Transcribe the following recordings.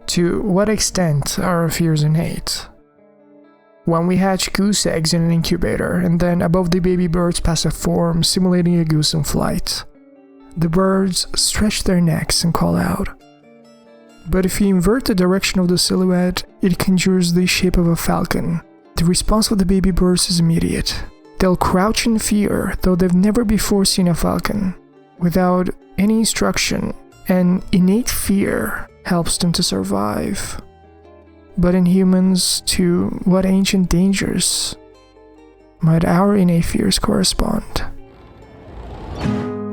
To what extent are our fears innate? When we hatch goose eggs in an incubator, and then above the baby birds pass a form simulating a goose in flight, the birds stretch their necks and call out. But if you invert the direction of the silhouette, it conjures the shape of a falcon. The response of the baby birds is immediate. They'll crouch in fear, though they've never before seen a falcon. Without any instruction, an innate fear helps them to survive. But in humans, to what ancient dangers might our innate fears correspond?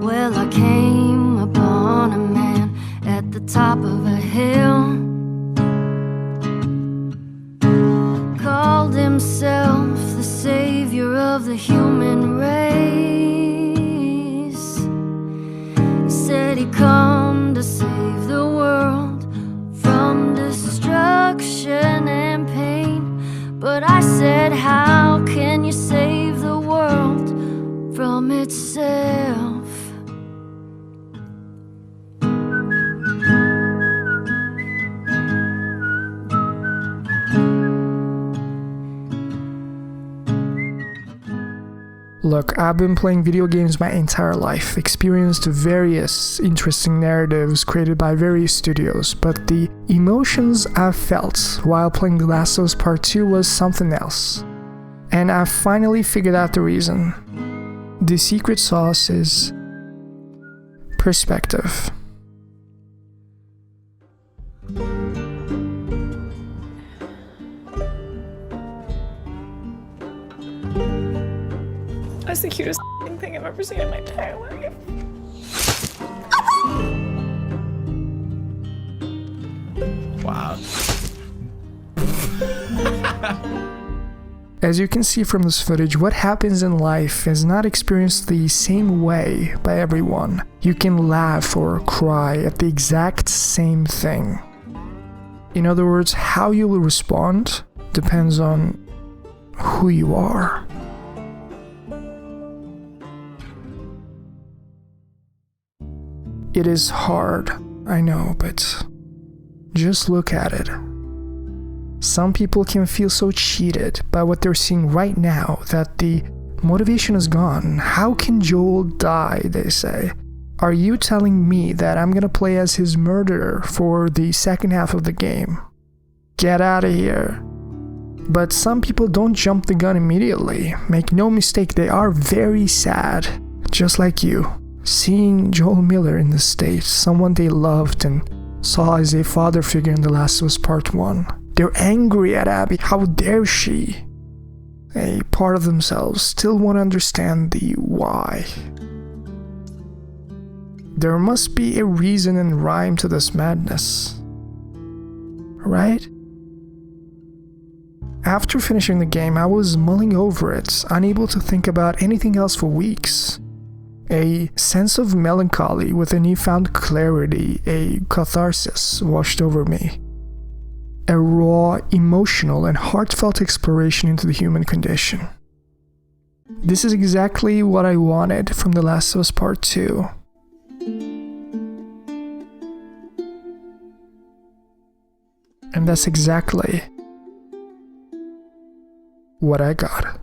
Well, I came upon a man at the top of a hill, called himself the savior of the human race. He said he'd come to save the world from destruction and pain. But I said, how can you save the world from itself? Look, I've been playing video games my entire life, experienced various interesting narratives created by various studios, but the emotions I've felt while playing The Last of Us Part 2 was something else. And I've finally figured out the reason. The secret sauce is perspective. That's the cutest thing I've ever seen in my entire life. Wow. As you can see from this footage, what happens in life is not experienced the same way by everyone. You can laugh or cry at the exact same thing. In other words, how you will respond depends on who you are. It is hard, I know, but just look at it. Some people can feel so cheated by what they're seeing right now that the motivation is gone. How can Joel die, they say. Are you telling me that I'm gonna play as his murderer for the second half of the game? Get out of here. But some people don't jump the gun immediately. Make no mistake, they are very sad, just like you. Seeing Joel Miller in this state, someone they loved and saw as a father figure in The Last of Us Part 1. They're angry at Abby. How dare she? A part of themselves still won't understand the why. There must be a reason and rhyme to this madness. Right? After finishing the game, I was mulling over it, unable to think about anything else for weeks. A sense of melancholy with a newfound clarity, a catharsis washed over me. A raw, emotional, and heartfelt exploration into the human condition. This is exactly what I wanted from The Last of Us Part 2. And that's exactly what I got.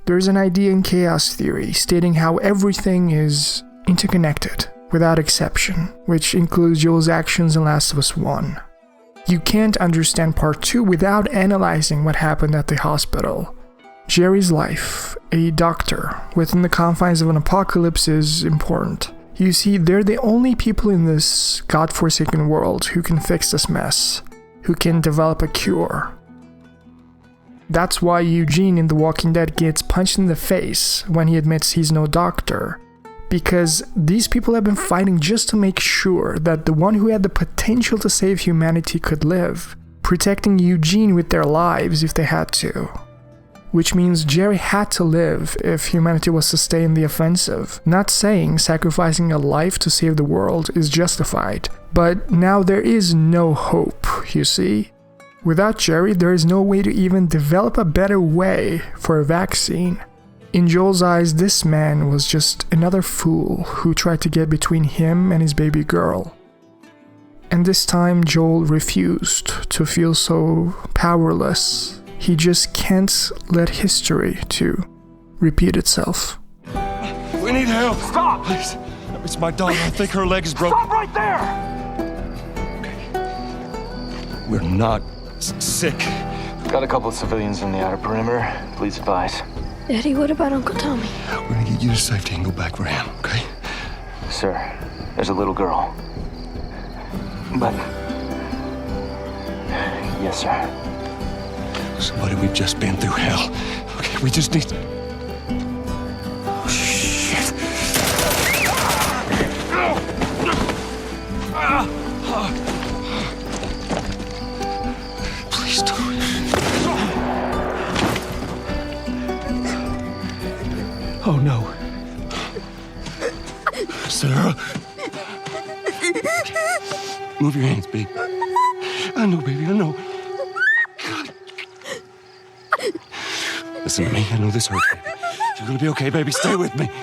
There's an idea in chaos theory stating how everything is interconnected, without exception, which includes Joel's actions in Last of Us 1. You can't understand Part 2 without analyzing what happened at the hospital. Jerry's life, a doctor, within the confines of an apocalypse is important. You see, they're the only people in this godforsaken world who can fix this mess, who can develop a cure. That's why Eugene in The Walking Dead gets punched in the face when he admits he's no doctor. Because these people have been fighting just to make sure that the one who had the potential to save humanity could live, protecting Eugene with their lives if they had to. which means Jerry had to live if humanity was to stay in the offensive. Not saying sacrificing a life to save the world is justified, but now there is no hope, you see? Without Jerry, there is no way to even develop a better way for a vaccine. In Joel's eyes, this man was just another fool who tried to get between him and his baby girl. And this time, Joel refused to feel so powerless. He just can't let history, too, repeat itself. We need help. Stop! Please. It's my daughter. I think her leg is broken. Stop right there! Okay. We're not sick. Got a couple of civilians in the outer perimeter. Please advise. Daddy, what about Uncle Tommy? We're gonna get you to safety and go back for him, okay? Sir, there's a little girl. But... Yes, sir. Somebody, we've just been through hell. Okay, we just need... Oh, shit. Please don't. Oh, no. Sarah. Move your hands, baby. I know, baby, I know. Listen to me, I know this hurts. You're gonna be okay, baby. Stay with me. All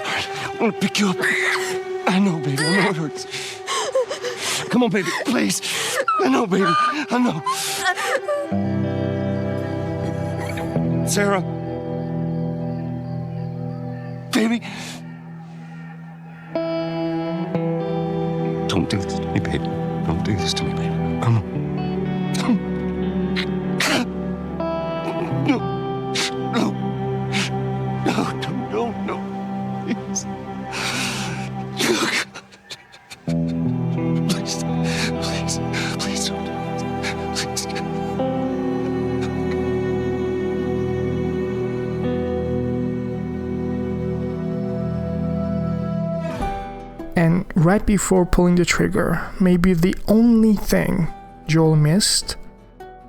right, I'm gonna pick you up. I know, baby, I know it hurts. Come on, baby, please. I know, baby, I know. Sarah. Baby. Don't do this to me, baby. Don't do this to me, baby. Come on. No. Please. Please don't do this. Please. And right before pulling the trigger, maybe the only thing Joel missed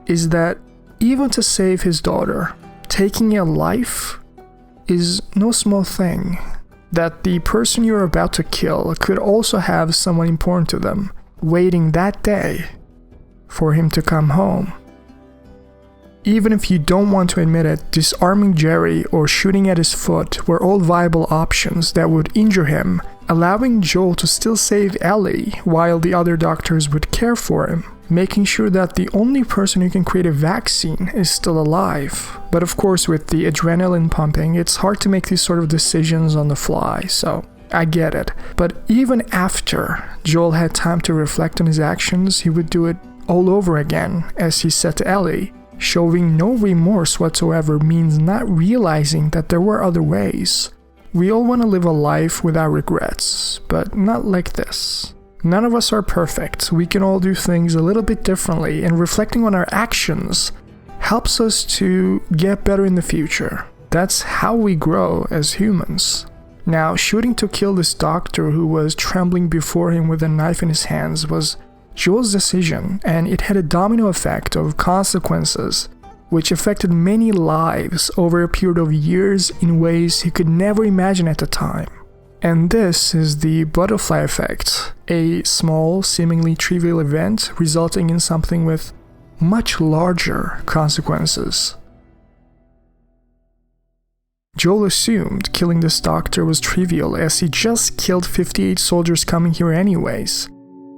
is that even to save his daughter, taking a life is no small thing. That the person you're about to kill could also have someone important to them, waiting that day for him to come home. Even if you don't want to admit it, disarming Jerry or shooting at his foot were all viable options that would injure him, allowing Joel to still save Ellie while the other doctors would care for him, making sure that the only person who can create a vaccine is still alive. But of course, with the adrenaline pumping, it's hard to make these sort of decisions on the fly, so I get it. But even after Joel had time to reflect on his actions, he would do it all over again, as he said to Ellie. Showing no remorse whatsoever means not realizing that there were other ways. We all want to live a life without regrets, but not like this. None of us are perfect. We can all do things a little bit differently, and reflecting on our actions helps us to get better in the future. That's how we grow as humans. Now, shooting to kill this doctor who was trembling before him with a knife in his hands was Joel's decision, and it had a domino effect of consequences which affected many lives over a period of years in ways he could never imagine at the time. And this is the butterfly effect, a small, seemingly trivial event resulting in something with much larger consequences. Joel assumed killing this doctor was trivial, as he just killed 58 soldiers coming here anyways.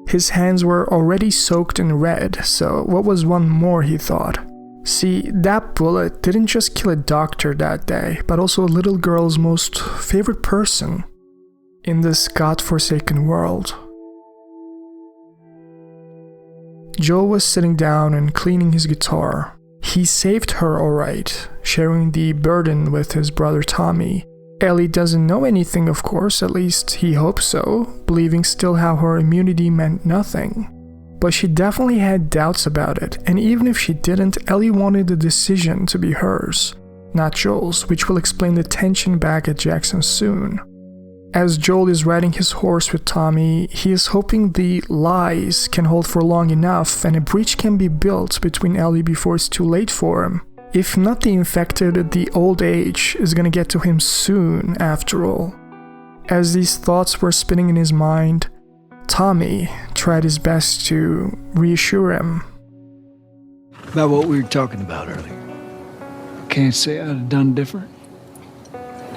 His hands were already soaked in red, so what was one more, he thought? See, that bullet didn't just kill a doctor that day, but also a little girl's most favorite person in this godforsaken world. Joel was sitting down and cleaning his guitar. He saved her alright, sharing the burden with his brother Tommy. Ellie doesn't know anything, of course, at least he hopes so, believing still how her immunity meant nothing. But she definitely had doubts about it, and even if she didn't, Ellie wanted the decision to be hers, not Joel's, which will explain the tension back at Jackson soon. As Joel is riding his horse with Tommy, he is hoping the lies can hold for long enough and a breach can be built between Ellie before it's too late for him. If not the infected, the old age is gonna get to him soon, after all. As these thoughts were spinning in his mind, Tommy tried his best to reassure him. About what we were talking about earlier. Can't say I'd have done different.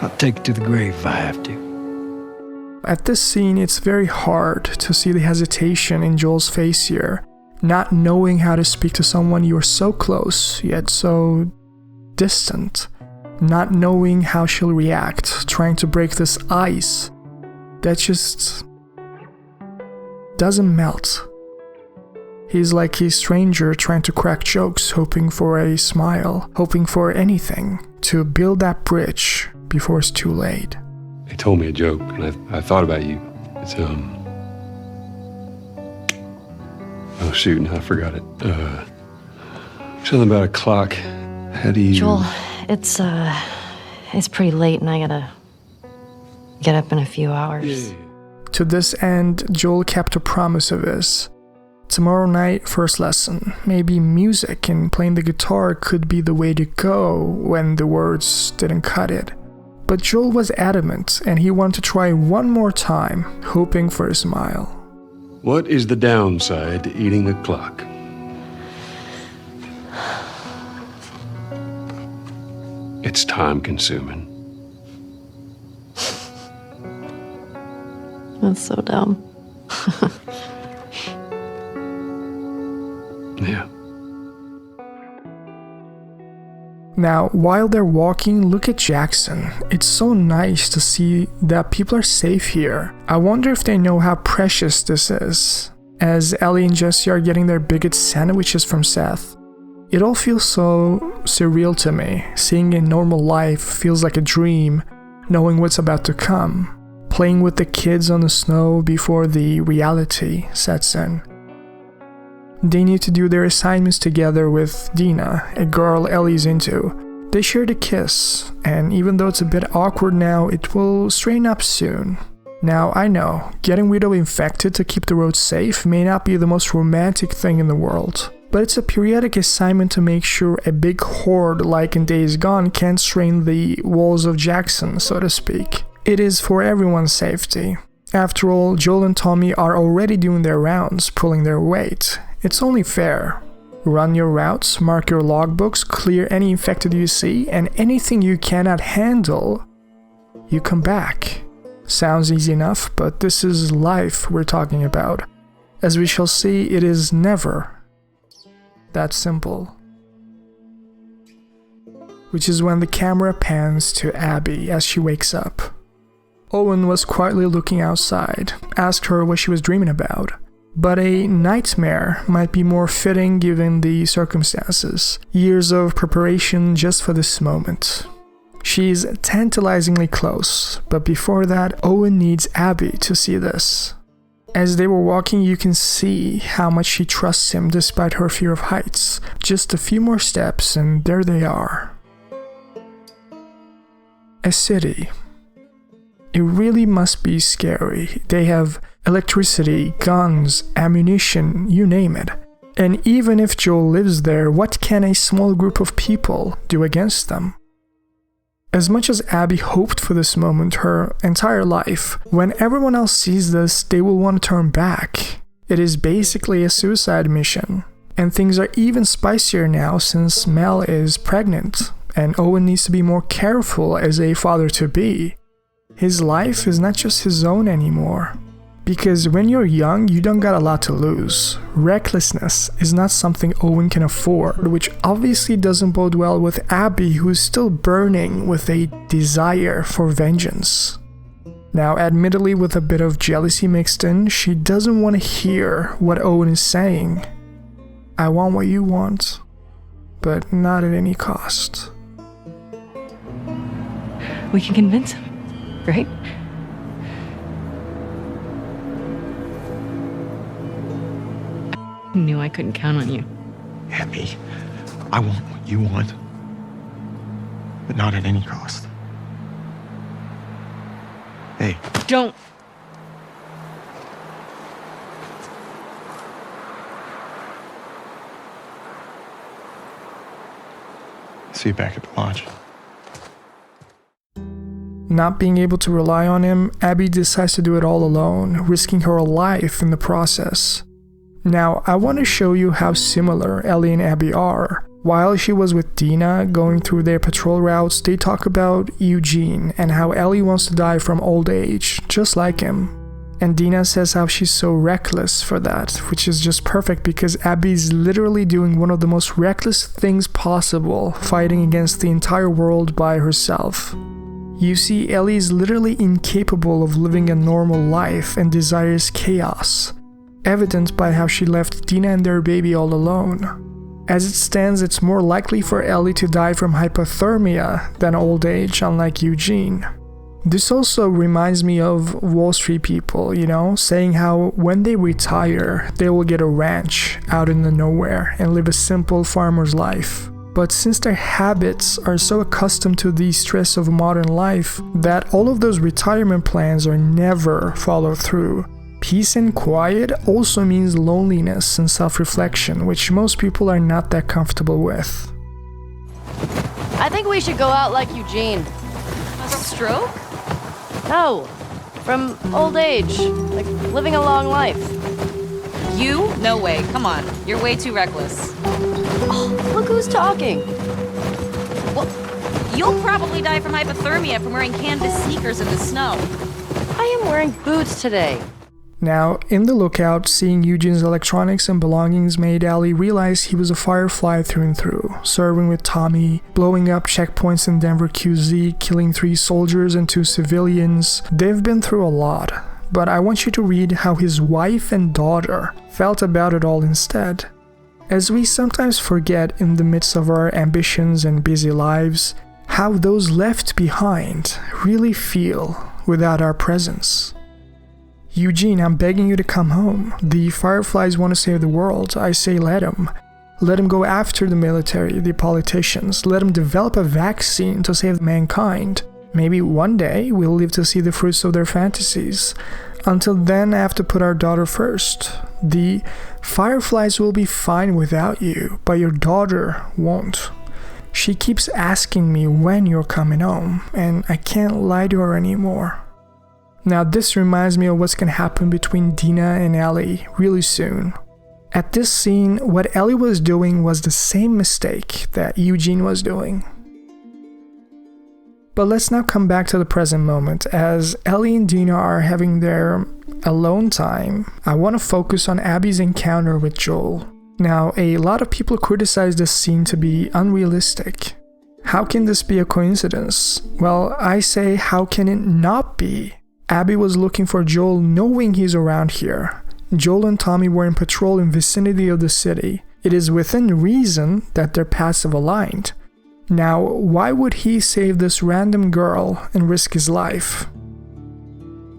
I'll take it to the grave if I have to. At this scene, it's very hard to see the hesitation in Joel's face here, not knowing how to speak to someone you are so close, yet so distant, not knowing how she'll react, trying to break this ice that just doesn't melt. He's like a stranger trying to crack jokes, hoping for a smile, hoping for anything to build that bridge before it's too late. They told me a joke, and I thought about you. It's, oh shoot, I forgot it. Something about a clock. How do you... Joel, it's pretty late and I gotta get up in a few hours. Yeah. To this end, Joel kept a promise of his. Tomorrow night, first lesson. Maybe music and playing the guitar could be the way to go when the words didn't cut it. But Joel was adamant, and he wanted to try one more time, hoping for a smile. What is the downside to eating a clock? It's time-consuming. That's so dumb. Yeah. Now, while they're walking, look at Jackson. It's so nice to see that people are safe here. I wonder if they know how precious this is. As Ellie and Jesse are getting their bigot sandwiches from Seth, it all feels so surreal to me. Seeing a normal life feels like a dream, knowing what's about to come. Playing with the kids on the snow before the reality sets in. They need to do their assignments together with Dina, a girl Ellie's into. They shared a kiss, and even though it's a bit awkward now, it will straighten up soon. Now, I know, getting rid of infected to keep the road safe may not be the most romantic thing in the world, but it's a periodic assignment to make sure a big horde like in Days Gone can't strain the walls of Jackson, so to speak. It is for everyone's safety. After all, Joel and Tommy are already doing their rounds, pulling their weight. It's only fair. Run your routes, mark your logbooks, clear any infected you see, and anything you cannot handle, you come back. Sounds easy enough, but this is life we're talking about. As we shall see, it is never that simple. Which is when the camera pans to Abby as she wakes up. Owen was quietly looking outside, asked her what she was dreaming about. But a nightmare might be more fitting given the circumstances. Years of preparation just for this moment. She's tantalizingly close, but before that, Owen needs Abby to see this. As they were walking, you can see how much she trusts him despite her fear of heights. Just a few more steps and there they are. A city. It really must be scary. They have electricity, guns, ammunition, you name it. And even if Joel lives there, what can a small group of people do against them? As much as Abby hoped for this moment her entire life, when everyone else sees this, they will want to turn back. It is basically a suicide mission. And things are even spicier now since Mel is pregnant, and Owen needs to be more careful as a father-to-be. His life is not just his own anymore. Because when you're young, you don't got a lot to lose. Recklessness is not something Owen can afford, which obviously doesn't bode well with Abby, who is still burning with a desire for vengeance. Now, admittedly with a bit of jealousy mixed in, she doesn't want to hear what Owen is saying. I want what you want, but not at any cost. We can convince him, right? I knew I couldn't count on you. Abby, I want what you want, but not at any cost. Hey. Don't! See you back at the lodge. Not being able to rely on him, Abby decides to do it all alone, risking her life in the process. Now, I want to show you how similar Ellie and Abby are. While she was with Dina, going through their patrol routes, they talk about Eugene and how Ellie wants to die from old age, just like him. And Dina says how she's so reckless for that, which is just perfect because Abby's literally doing one of the most reckless things possible, fighting against the entire world by herself. You see, Ellie is literally incapable of living a normal life and desires chaos, evident by how she left Dina and their baby all alone. As it stands, it's more likely for Ellie to die from hypothermia than old age, unlike Eugene. This also reminds me of Wall Street people, saying how when they retire, they will get a ranch out in the nowhere and live a simple farmer's life. But since their habits are so accustomed to the stress of modern life that all of those retirement plans are never followed through. Peace and quiet also means loneliness and self-reflection, which most people are not that comfortable with. I think we should go out like Eugene. Stroke? No, from old age, like living a long life. You? No way, come on. You're way too reckless. Oh, look who's talking. Well, you'll probably die from hypothermia from wearing canvas sneakers in the snow. I am wearing boots today. Now, in the lookout, seeing Eugene's electronics and belongings made Ellie realize he was a Firefly through and through, serving with Tommy, blowing up checkpoints in Denver QZ, killing 3 soldiers and 2 civilians. They've been through a lot, but I want you to read how his wife and daughter felt about it all instead. As we sometimes forget in the midst of our ambitions and busy lives, how those left behind really feel without our presence. Eugene, I'm begging you to come home. The Fireflies want to save the world. I say let them. Let them go after the military, the politicians. Let them develop a vaccine to save mankind. Maybe one day we'll live to see the fruits of their fantasies. Until then, I have to put our daughter first. The Fireflies will be fine without you, but your daughter won't. She keeps asking me when you're coming home, and I can't lie to her anymore. Now this reminds me of what's gonna happen between Dina and Ellie really soon. At this scene, what Ellie was doing was the same mistake that Eugene was doing. But let's now come back to the present moment. As Ellie and Dina are having their alone time, I want to focus on Abby's encounter with Joel. Now, a lot of people criticize this scene to be unrealistic. How can this be a coincidence? Well, I say, how can it not be? Abby was looking for Joel knowing he's around here. Joel and Tommy were in patrol in vicinity of the city. It is within reason that their paths have aligned. Now, why would he save this random girl and risk his life?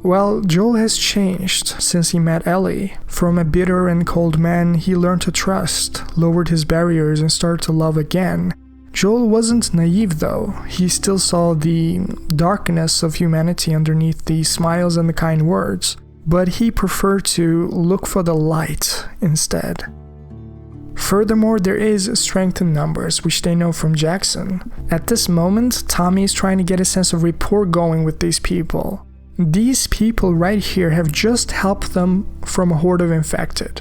Well, Joel has changed since he met Ellie. From a bitter and cold man, he learned to trust, lowered his barriers, and started to love again. Joel wasn't naive though. He still saw the darkness of humanity underneath the smiles and the kind words, but he preferred to look for the light instead. Furthermore, there is strength in numbers, which they know from Jackson. At this moment, Tommy is trying to get a sense of rapport going with these people. These people right here have just helped them from a horde of infected.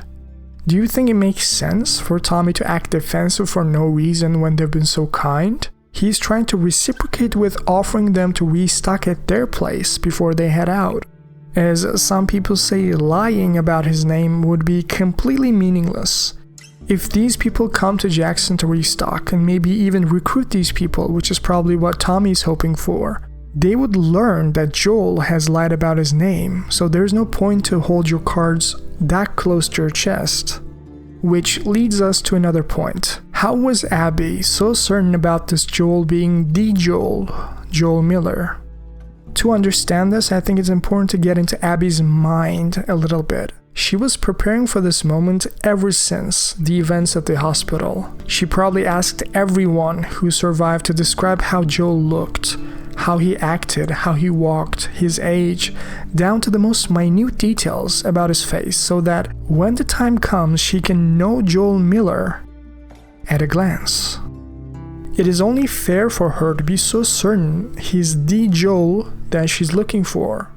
Do you think it makes sense for Tommy to act defensive for no reason when they've been so kind? He's trying to reciprocate with offering them to restock at their place before they head out. As some people say, lying about his name would be completely meaningless. If these people come to Jackson to restock and maybe even recruit these people, which is probably what Tommy's hoping for, they would learn that Joel has lied about his name, so there's no point to hold your cards that close to your chest. Which leads us to another point. How was Abby so certain about this Joel being the Joel Miller? To understand this, I think it's important to get into Abby's mind a little bit. She was preparing for this moment ever since the events at the hospital. She probably asked everyone who survived to describe how Joel looked, how he acted, how he walked, his age, down to the most minute details about his face, so that when the time comes, she can know Joel Miller at a glance. It is only fair for her to be so certain he's the Joel that she's looking for.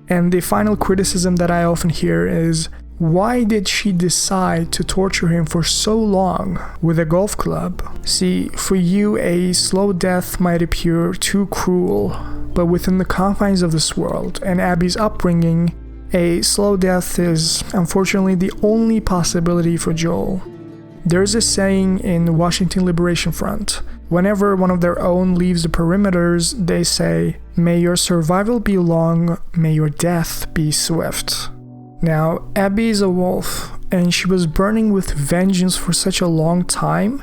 And the final criticism that I often hear is, why did she decide to torture him for so long with a golf club? See, for you, a slow death might appear too cruel, but within the confines of this world and Abby's upbringing, a slow death is unfortunately the only possibility for Joel. There's a saying in the Washington Liberation Front. Whenever one of their own leaves the perimeters, they say, "May your survival be long, may your death be swift." Now, Abby is a wolf, and she was burning with vengeance for such a long time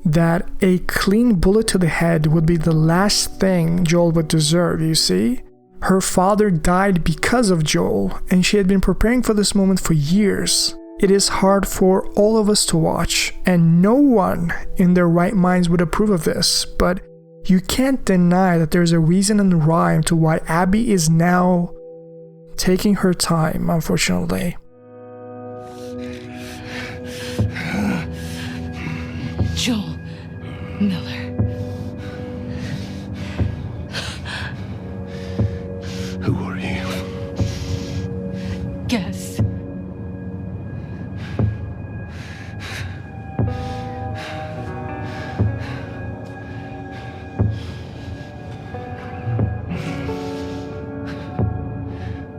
that a clean bullet to the head would be the last thing Joel would deserve, you see? Her father died because of Joel, and she had been preparing for this moment for years. It is hard for all of us to watch, and no one in their right minds would approve of this, but you can't deny that there's a reason and rhyme to why Abby is now taking her time, unfortunately. Joel Miller. Who are you? Guess.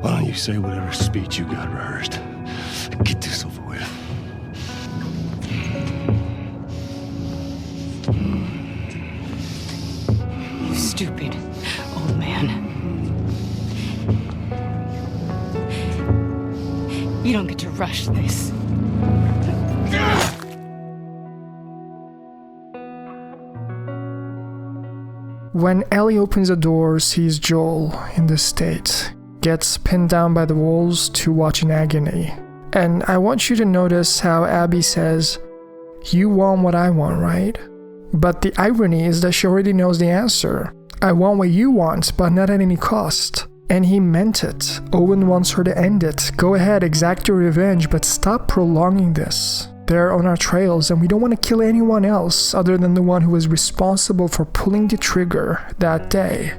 Why don't you say whatever speech you got rehearsed? Get this over with. You stupid old man. You don't get to rush this. When Ellie opens the door, sees Joel in this state, gets pinned down by the walls to watch in agony. And I want you to notice how Abby says, "You want what I want, right?" But the irony is that she already knows the answer. I want what you want, but not at any cost. And he meant it. Owen wants her to end it. Go ahead, exact your revenge, but stop prolonging this. They're on our trails, and we don't want to kill anyone else other than the one who was responsible for pulling the trigger that day.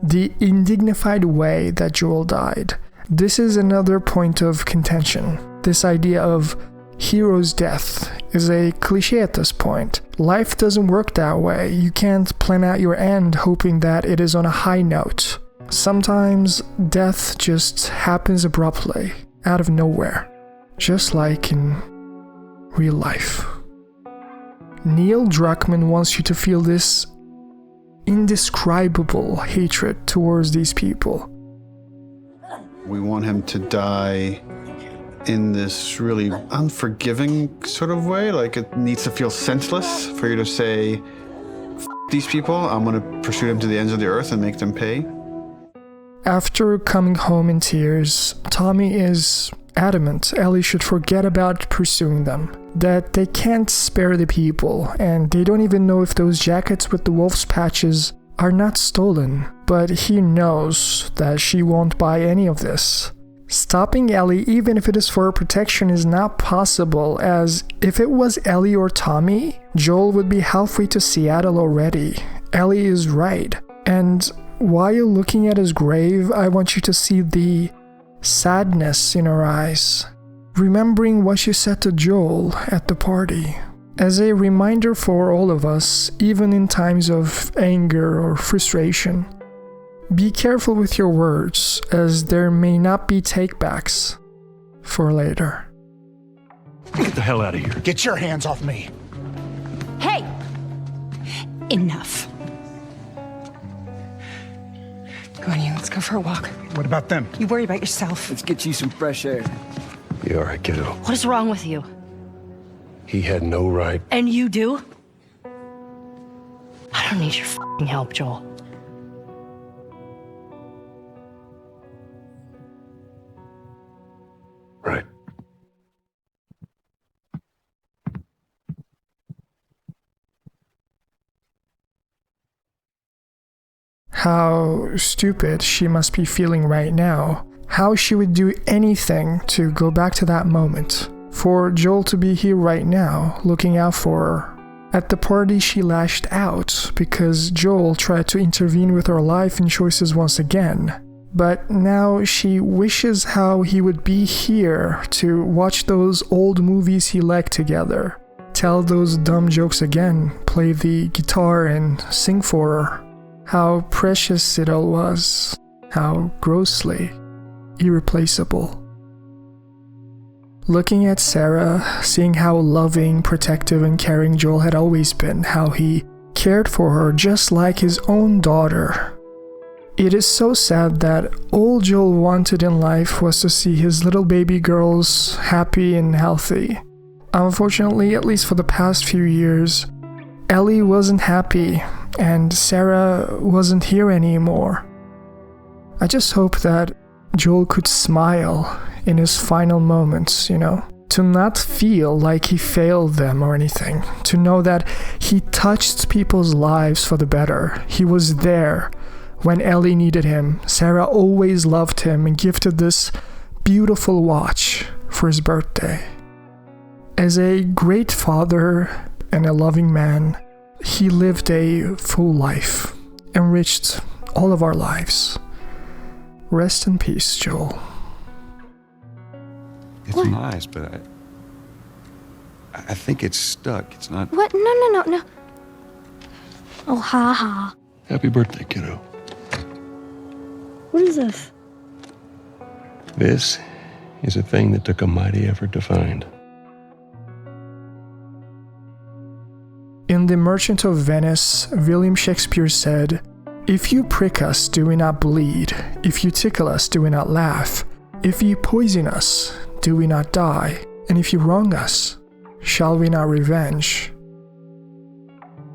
The indignified way that Joel died. This is another point of contention. This idea of hero's death is a cliche at this point. Life doesn't work that way. You can't plan out your end hoping that it is on a high note. Sometimes death just happens abruptly, out of nowhere, just like in real life. Neil Druckmann wants you to feel this indescribable hatred towards these people. We want him to die in this really unforgiving sort of way, like it needs to feel senseless for you to say, "F these people, I'm gonna pursue them to the ends of the earth and make them pay." After coming home in tears, Tommy is adamant Ellie should forget about pursuing them, that they can't spare the people, and they don't even know if those jackets with the wolf's patches are not stolen, but he knows that she won't buy any of this. Stopping Ellie, even if it is for her protection, is not possible, as if it was Ellie or Tommy, Joel would be halfway to Seattle already. Ellie is right, and while you're looking at his grave, I want you to see the sadness in her eyes, remembering what she said to Joel at the party. As a reminder for all of us, even in times of anger or frustration, be careful with your words, as there may not be takebacks for later. Get the hell out of here. Get your hands off me. Hey! Enough. Go on, you. Let's go for a walk. What about them? You worry about yourself. Let's get you some fresh air. You all right, kiddo? What is wrong with you? He had no right. And you do? I don't need your f***ing help, Joel. Right. How stupid she must be feeling right now. How she would do anything to go back to that moment. For Joel to be here right now, looking out for her. At the party, she lashed out because Joel tried to intervene with her life and choices once again. But now she wishes how he would be here to watch those old movies he liked together, tell those dumb jokes again, play the guitar and sing for her. How precious it all was, how grossly irreplaceable. Looking at Sarah, seeing how loving, protective, and caring Joel had always been, how he cared for her just like his own daughter. It is so sad that all Joel wanted in life was to see his little baby girls happy and healthy. Unfortunately, at least for the past few years, Ellie wasn't happy, and Sarah wasn't here anymore. I just hope that Joel could smile in his final moments, to not feel like he failed them or anything, to know that he touched people's lives for the better. He was there when Ellie needed him. Sarah always loved him and gifted this beautiful watch for his birthday. As a great father and a loving man, he lived a full life, enriched all of our lives. Rest in peace, Joel. It's nice, but I think it's stuck. It's not... What? No. Oh, ha. Happy birthday, kiddo. What is this? This is a thing that took a mighty effort to find. In The Merchant of Venice, William Shakespeare said, "If you prick us, do we not bleed? If you tickle us, do we not laugh? If you poison us, do we not die? And if you wrong us, shall we not revenge?"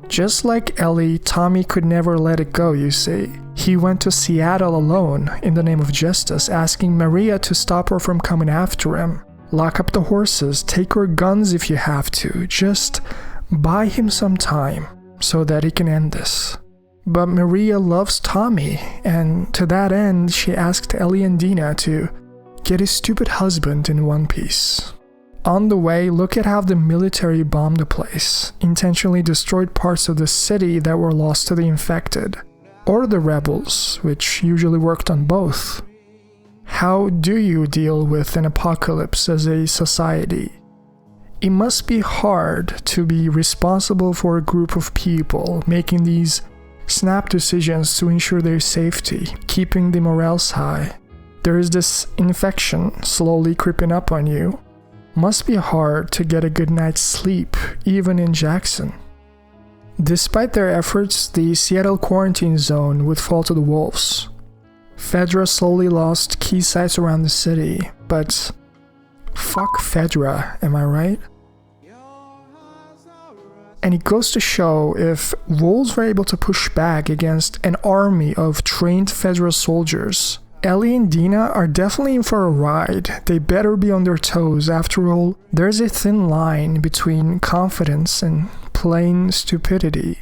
Just like Ellie, Tommy could never let it go, you see. He went to Seattle alone in the name of justice, asking Maria to stop her from coming after him. Lock up the horses, take her guns if you have to, just buy him some time so that he can end this. But Maria loves Tommy, and to that end, she asked Ellie and Dina to get his stupid husband in one piece. On the way, look at how the military bombed the place, intentionally destroyed parts of the city that were lost to the infected, or the rebels, which usually worked on both. How do you deal with an apocalypse as a society? It must be hard to be responsible for a group of people, making these snap decisions to ensure their safety, keeping the morales high. There is this infection slowly creeping up on you. Must be hard to get a good night's sleep, even in Jackson. Despite their efforts, the Seattle quarantine zone would fall to the wolves. Fedra slowly lost key sites around the city, but fuck Fedra, am I right? And it goes to show, if wolves were able to push back against an army of trained Fedra soldiers, Ellie and Dina are definitely in for a ride. They better be on their toes. After all, there's a thin line between confidence and plain stupidity.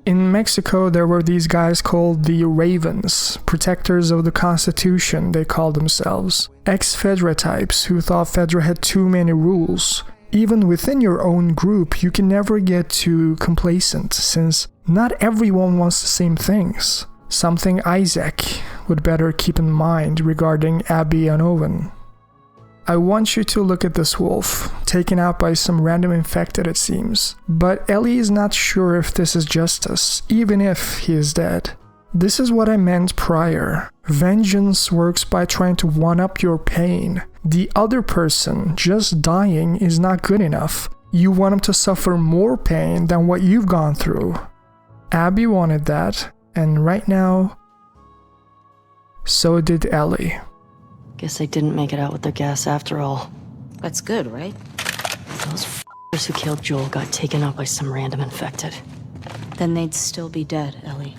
In Mexico, there were these guys called the Ravens, protectors of the Constitution, they called themselves. Ex-Fedra types who thought Fedra had too many rules. Even within your own group, you can never get too complacent, since not everyone wants the same things. Something Isaac would better keep in mind regarding Abby and Owen. I want you to look at this wolf, taken out by some random infected it seems, but Ellie is not sure if this is justice, even if he is dead. This is what I meant prior. Vengeance works by trying to one-up your pain. The other person just dying is not good enough. You want him to suffer more pain than what you've gone through. Abby wanted that, and right now, so did Ellie. Guess they didn't make it out with their gas after all. That's good, right? Those f***ers who killed Joel got taken out by some random infected. Then they'd still be dead, Ellie.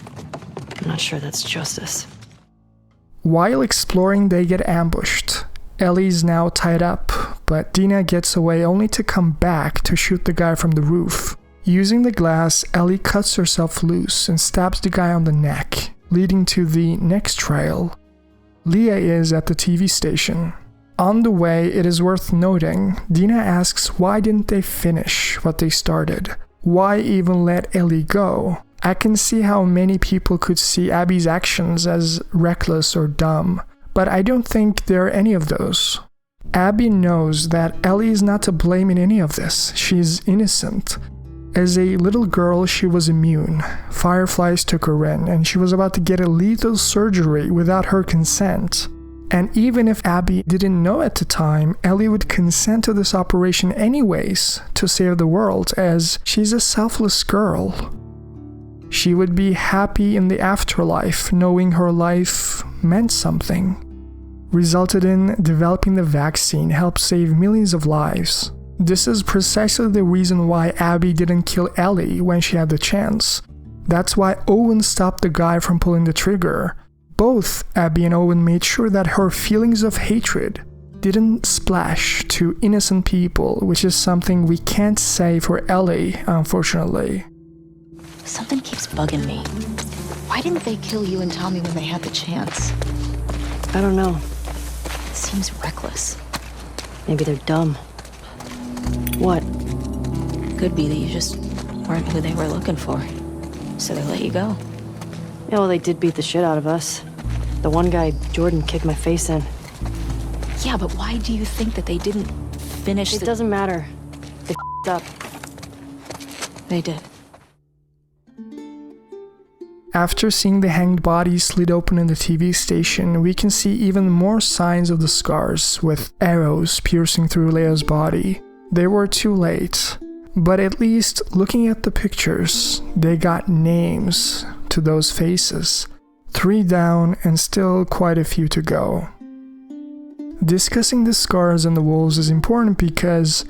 I'm not sure that's justice. While exploring, they get ambushed. Ellie's now tied up, but Dina gets away only to come back to shoot the guy from the roof. Using the glass, Ellie cuts herself loose and stabs the guy on the neck, leading to the next trial. Leah is at the TV station. On the way, it is worth noting, Dina asks why didn't they finish what they started. Why even let Ellie go? I can see how many people could see Abby's actions as reckless or dumb, but I don't think there are any of those. Abby knows that Ellie is not to blame in any of this. She's innocent. As a little girl, she was immune. Fireflies took her in, and she was about to get a lethal surgery without her consent. And even if Abby didn't know at the time, Ellie would consent to this operation anyways to save the world, as she's a selfless girl. She would be happy in the afterlife, knowing her life meant something. Resulted in developing the vaccine, helped save millions of lives. This is precisely the reason why Abby didn't kill Ellie when she had the chance. That's why Owen stopped the guy from pulling the trigger. Both Abby and Owen made sure that her feelings of hatred didn't splash to innocent people, which is something we can't say for Ellie, unfortunately. Something keeps bugging me. Why didn't they kill you and Tommy when they had the chance? I don't know. It seems reckless. Maybe they're dumb. What? Could be that you just weren't who they were looking for, so they let you go. Yeah, well, they did beat the shit out of us. The one guy, Jordan, kicked my face in. Yeah, but why do you think that they didn't finish It doesn't matter. They up. They did. After seeing the hanged body slit open in the TV station, we can see even more signs of the scars, with arrows piercing through Leah's body. They were too late, but at least looking at the pictures, they got names to those faces. 3 down and still quite a few to go. Discussing the scars and the wolves is important because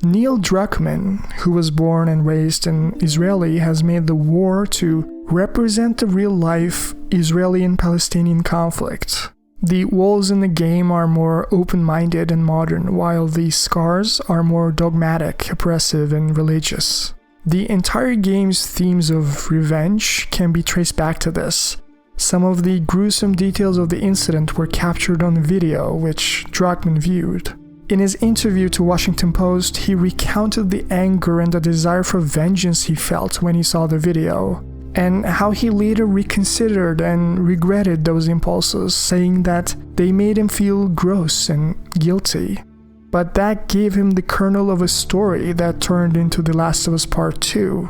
Neil Druckmann, who was born and raised in Israeli, has made the war to represent the real-life Israeli and Palestinian conflict. The wolves in the game are more open-minded and modern, while the scars are more dogmatic, oppressive, and religious. The entire game's themes of revenge can be traced back to this. Some of the gruesome details of the incident were captured on video, which Druckmann viewed. In his interview to Washington Post, he recounted the anger and the desire for vengeance he felt when he saw the video, and how he later reconsidered and regretted those impulses, saying that they made him feel gross and guilty. But that gave him the kernel of a story that turned into The Last of Us Part 2.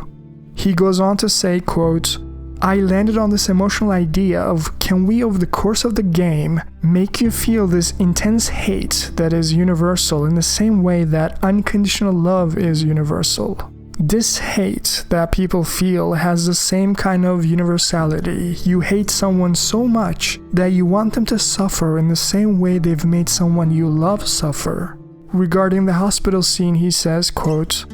He goes on to say, quote, "I landed on this emotional idea of, can we over the course of the game make you feel this intense hate that is universal in the same way that unconditional love is universal? This hate that people feel has the same kind of universality. You hate someone so much that you want them to suffer in the same way they've made someone you love suffer." Regarding the hospital scene, he says, quote,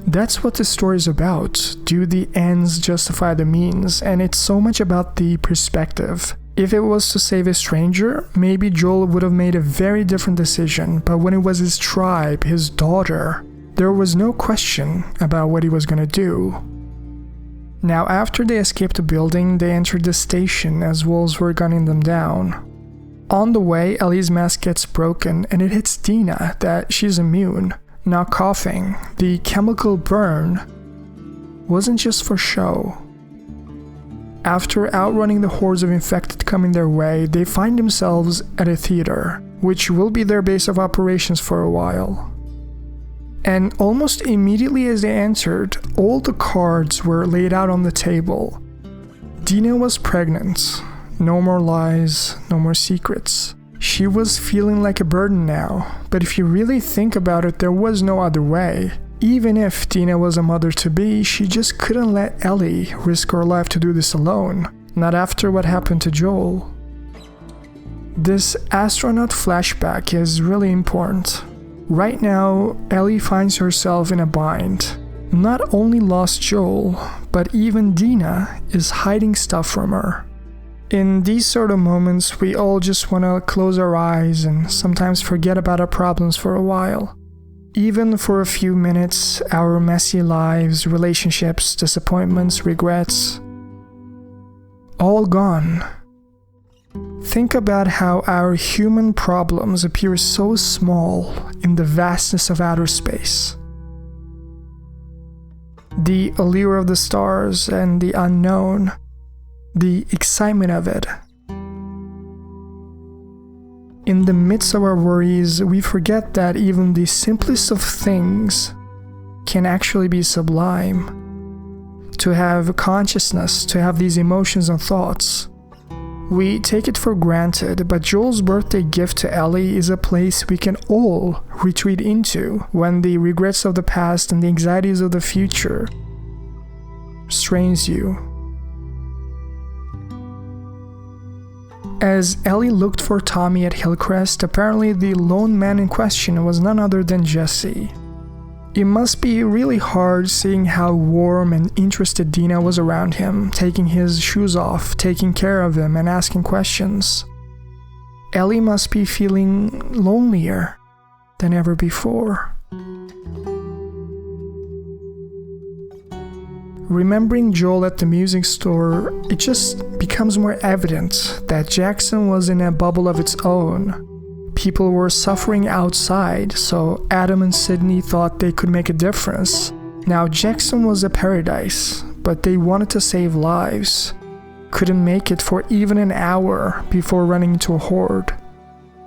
"That's what the story is about. Do the ends justify the means? And it's so much about the perspective. If it was to save a stranger, maybe Joel would have made a very different decision, but when it was his tribe, his daughter, there was no question about what he was going to do." Now, after they escaped the building, they entered the station as wolves were gunning them down. On the way, Ellie's mask gets broken, and it hits Dina that she's immune, not coughing. The chemical burn wasn't just for show. After outrunning the hordes of infected coming their way, they find themselves at a theater, which will be their base of operations for a while. And almost immediately as they entered, all the cards were laid out on the table. Dina was pregnant. No more lies, no more secrets. She was feeling like a burden now, but if you really think about it, there was no other way. Even if Dina was a mother-to-be, she just couldn't let Ellie risk her life to do this alone, not after what happened to Joel. This astronaut flashback is really important. Right now, Ellie finds herself in a bind. Not only lost Joel, but even Dina is hiding stuff from her. In these sort of moments, we all just want to close our eyes and sometimes forget about our problems for a while. Even for a few minutes, our messy lives, relationships, disappointments, regrets, all gone. Think about how our human problems appear so small in the vastness of outer space. The allure of the stars and the unknown, the excitement of it. In the midst of our worries, we forget that even the simplest of things can actually be sublime. To have consciousness, to have these emotions and thoughts. We take it for granted, but Joel's birthday gift to Ellie is a place we can all retreat into when the regrets of the past and the anxieties of the future strains you. As Ellie looked for Tommy at Hillcrest, apparently the lone man in question was none other than Jesse. It must be really hard seeing how warm and interested Dina was around him, taking his shoes off, taking care of him, and asking questions. Ellie must be feeling lonelier than ever before. Remembering Joel at the music store, it just becomes more evident that Jackson was in a bubble of its own. People were suffering outside, so Adam and Sydney thought they could make a difference. Now Jackson was a paradise, but they wanted to save lives. Couldn't make it for even an hour before running into a horde.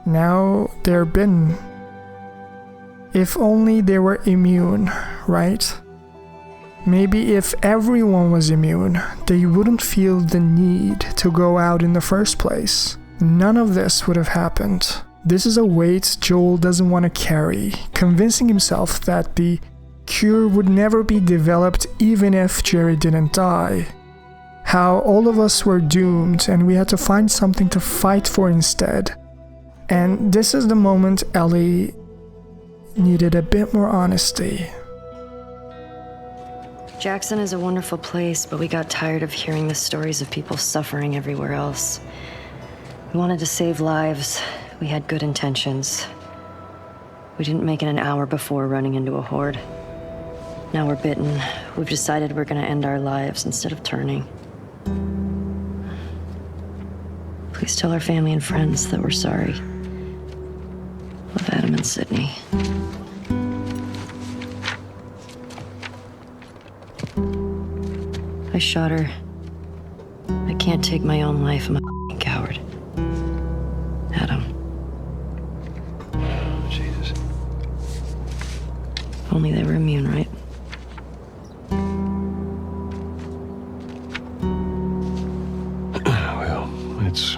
Now they're bitten. If only they were immune, right? Maybe if everyone was immune, they wouldn't feel the need to go out in the first place. None of this would have happened. This is a weight Joel doesn't want to carry, convincing himself that the cure would never be developed even if Jerry didn't die. How all of us were doomed and we had to find something to fight for instead. And this is the moment Ellie needed a bit more honesty. Jackson is a wonderful place, but we got tired of hearing the stories of people suffering everywhere else. We wanted to save lives. We had good intentions. We didn't make it an hour before running into a horde. Now we're bitten. We've decided we're gonna end our lives instead of turning. Please tell our family and friends that we're sorry. Love, Adam and Sydney. I shot her. I can't take my own life. I'm a f***ing coward. Adam. Jesus. Only they were immune, right? Well, let's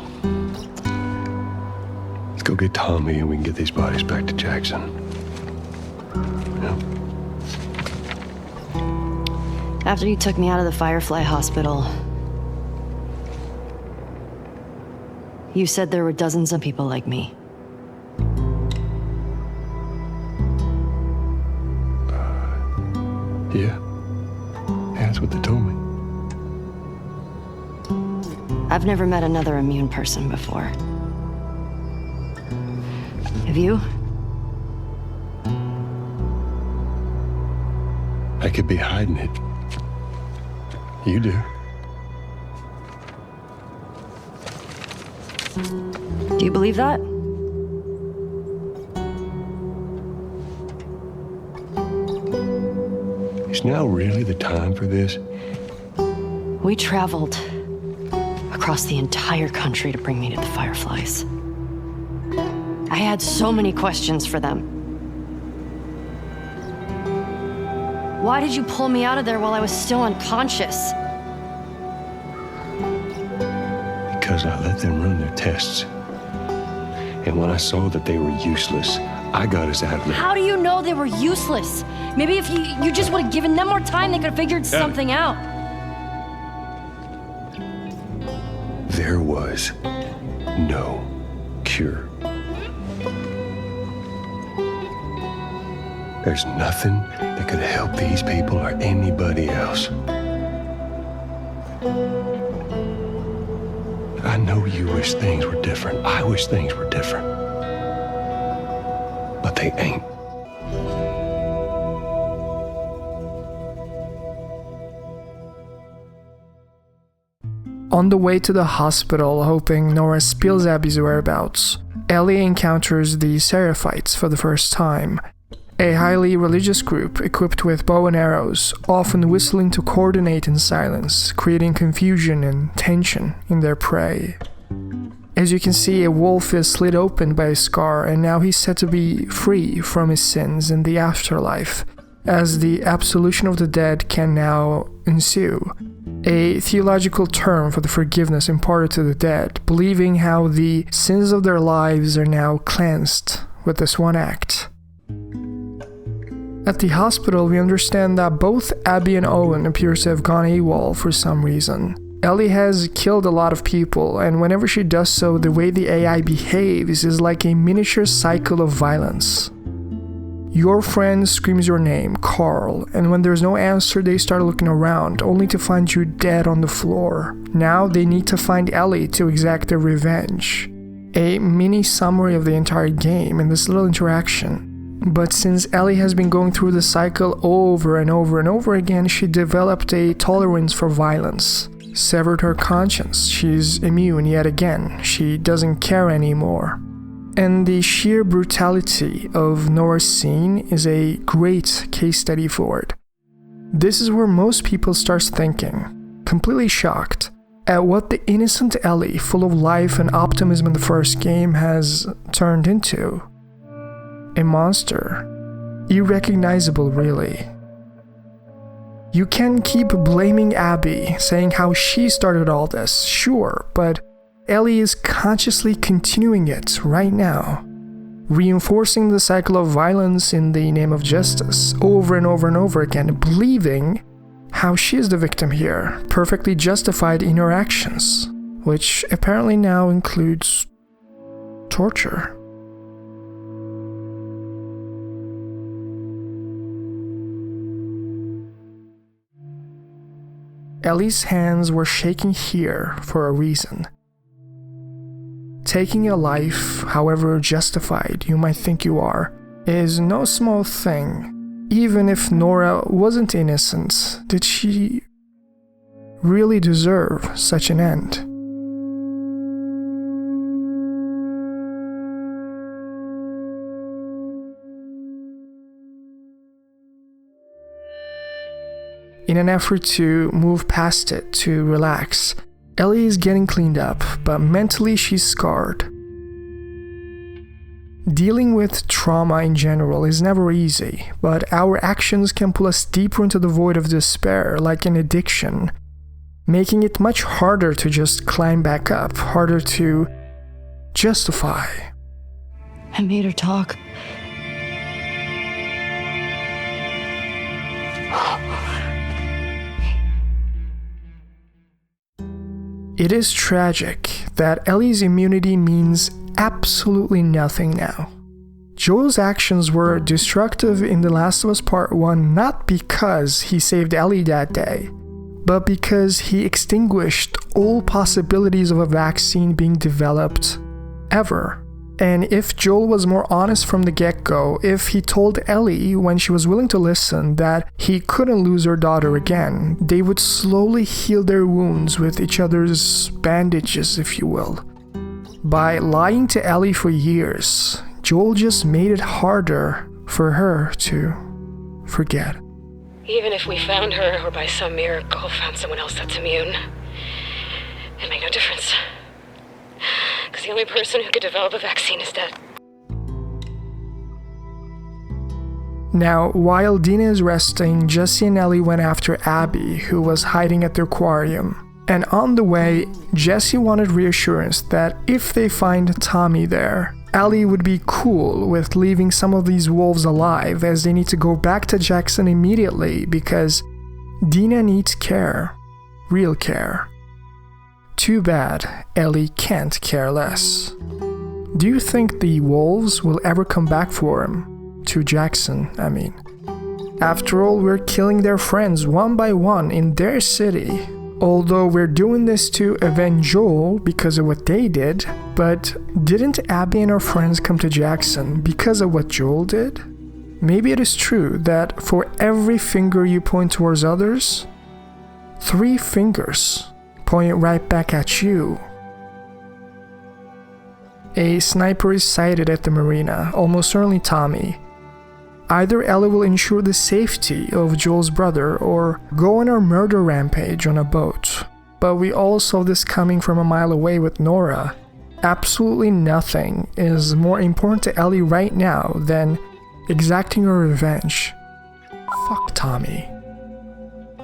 go get Tommy and we can get these bodies back to Jackson. Yeah. After you took me out of the Firefly Hospital, you said there were dozens of people like me. Yeah. That's what they told me. I've never met another immune person before. Have you? I could be hiding it. You do. Do you believe that? Is now really the time for this? We traveled across the entire country to bring me to the Fireflies. I had so many questions for them. Why did you pull me out of there while I was still unconscious? Because I let them run their tests. And when I saw that they were useless, I got us out of there. How do you know they were useless? Maybe if you just would have given them more time, they could have figured something out. There was no cure. There's nothing that could help these people or anybody else. I know you wish things were different. I wish things were different. But they ain't. On the way to the hospital, hoping Nora spills Abby's whereabouts, Ellie encounters the Seraphites for the first time. a highly religious group equipped with bow and arrows, often whistling to coordinate in silence, creating confusion and tension in their prey. As you can see, a wolf is slit open by a scar, and now he's said to be free from his sins in the afterlife, as the absolution of the dead can now ensue, a theological term for the forgiveness imparted to the dead, believing how the sins of their lives are now cleansed with this one act. At the hospital, we understand that both Abby and Owen appear to have gone AWOL for some reason. Ellie has killed a lot of people, and whenever she does so, the way the AI behaves is like a miniature cycle of violence. Your friend screams your name, Carl, and when there's no answer, they start looking around, only to find you dead on the floor. Now they need to find Ellie to exact their revenge. A mini summary of the entire game in this little interaction. But since Ellie has been going through the cycle over and over and over again, she developed a tolerance for violence. Severed her conscience. She's immune yet again. She doesn't care anymore. And the sheer brutality of Nora's scene is a great case study for it. This is where most people start thinking, completely shocked, at what the innocent Ellie, full of life and optimism in the first game, has turned into. A monster. Irrecognizable, really. You can keep blaming Abby, saying how she started all this, sure, but Ellie is consciously continuing it right now, reinforcing the cycle of violence in the name of justice over and over and over again, believing how she is the victim here, perfectly justified in her actions, which apparently now includes torture. Ellie's hands were shaking here for a reason. Taking a life, however justified you might think you are, is no small thing. Even if Nora wasn't innocent, did she really deserve such an end? In an effort to move past it, to relax, Ellie is getting cleaned up, but mentally she's scarred. Dealing with trauma in general is never easy, but our actions can pull us deeper into the void of despair, like an addiction, making it much harder to just climb back up, harder to justify. I made her talk. It is tragic that Ellie's immunity means absolutely nothing now. Joel's actions were destructive in The Last of Us Part 1 not because he saved Ellie that day, but because he extinguished all possibilities of a vaccine being developed ever. And if Joel was more honest from the get-go, if he told Ellie when she was willing to listen that he couldn't lose her daughter again, they would slowly heal their wounds with each other's bandages, if you will. By lying to Ellie for years, Joel just made it harder for her to forget. Even if we found her, or by some miracle found someone else that's immune, it made no difference. Because the only person who could develop a vaccine is dead. Now, while Dina is resting, Jesse and Ellie went after Abby, who was hiding at their aquarium. And on the way, Jesse wanted reassurance that if they find Tommy there, Ellie would be cool with leaving some of these wolves alive, as they need to go back to Jackson immediately because Dina needs care. Real care. Too bad Ellie can't care less. Do you think the wolves will ever come back for him? To Jackson, I mean. After all, we're killing their friends one by one in their city. Although we're doing this to avenge Joel because of what they did, but didn't Abby and her friends come to Jackson because of what Joel did? Maybe it is true that for every finger you point towards others, 3 fingers point right back at you. A sniper is sighted at the marina, almost certainly Tommy. Either Ellie will ensure the safety of Joel's brother or go on a murder rampage on a boat. But we all saw this coming from a mile away with Nora. Absolutely nothing is more important to Ellie right now than exacting her revenge. Fuck Tommy.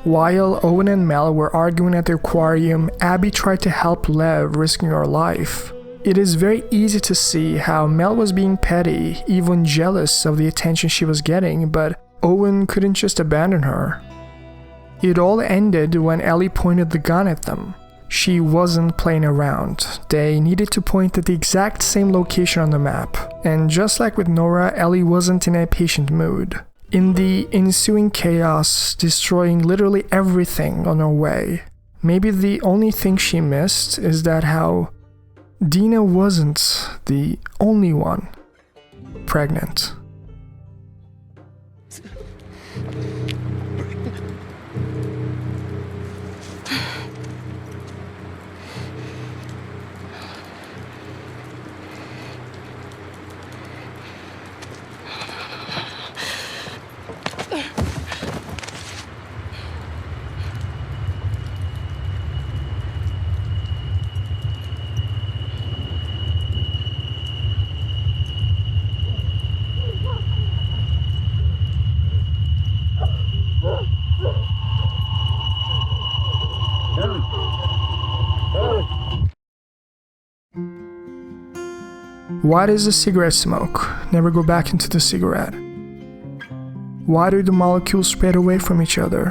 While Owen and Mel were arguing at the aquarium, Abby tried to help Lev, risking her life. It is very easy to see how Mel was being petty, even jealous of the attention she was getting, but Owen couldn't just abandon her. It all ended when Ellie pointed the gun at them. She wasn't playing around. They needed to point at the exact same location on the map, and just like with Nora, Ellie wasn't in a patient mood. In the ensuing chaos, destroying literally everything on her way, maybe the only thing she missed is that how Dina wasn't the only one pregnant. Why does a cigarette smoke never go back into the cigarette? Why do the molecules spread away from each other?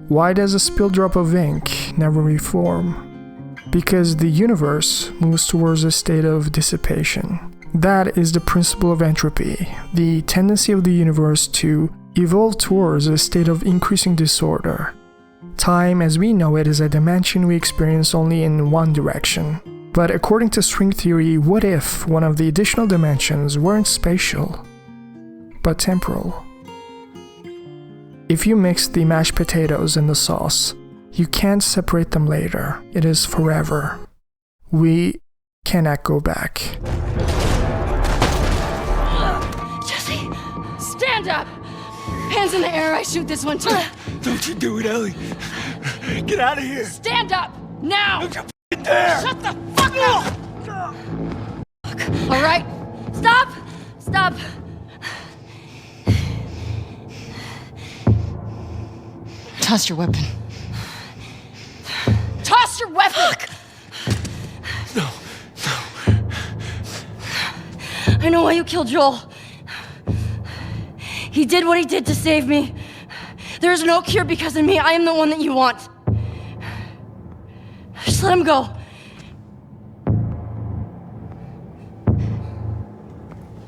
Why does a spilled drop of ink never reform? Because the universe moves towards a state of dissipation. That is the principle of entropy, the tendency of the universe to evolve towards a state of increasing disorder. Time as we know it is a dimension we experience only in one direction. But according to string theory, what if one of the additional dimensions weren't spatial, but temporal? If you mix the mashed potatoes in the sauce, you can't separate them later. It is forever. We cannot go back. Jesse, stand up! Hands in the air, I shoot this one too. Don't you do it, Ellie. Get out of here. Stand up, now! There. Shut the fuck up! All right, stop! Stop! Toss your weapon. Toss your weapon! No. I know why you killed Joel. He did what he did to save me. There is no cure because of me. I am the one that you want. Just let him go.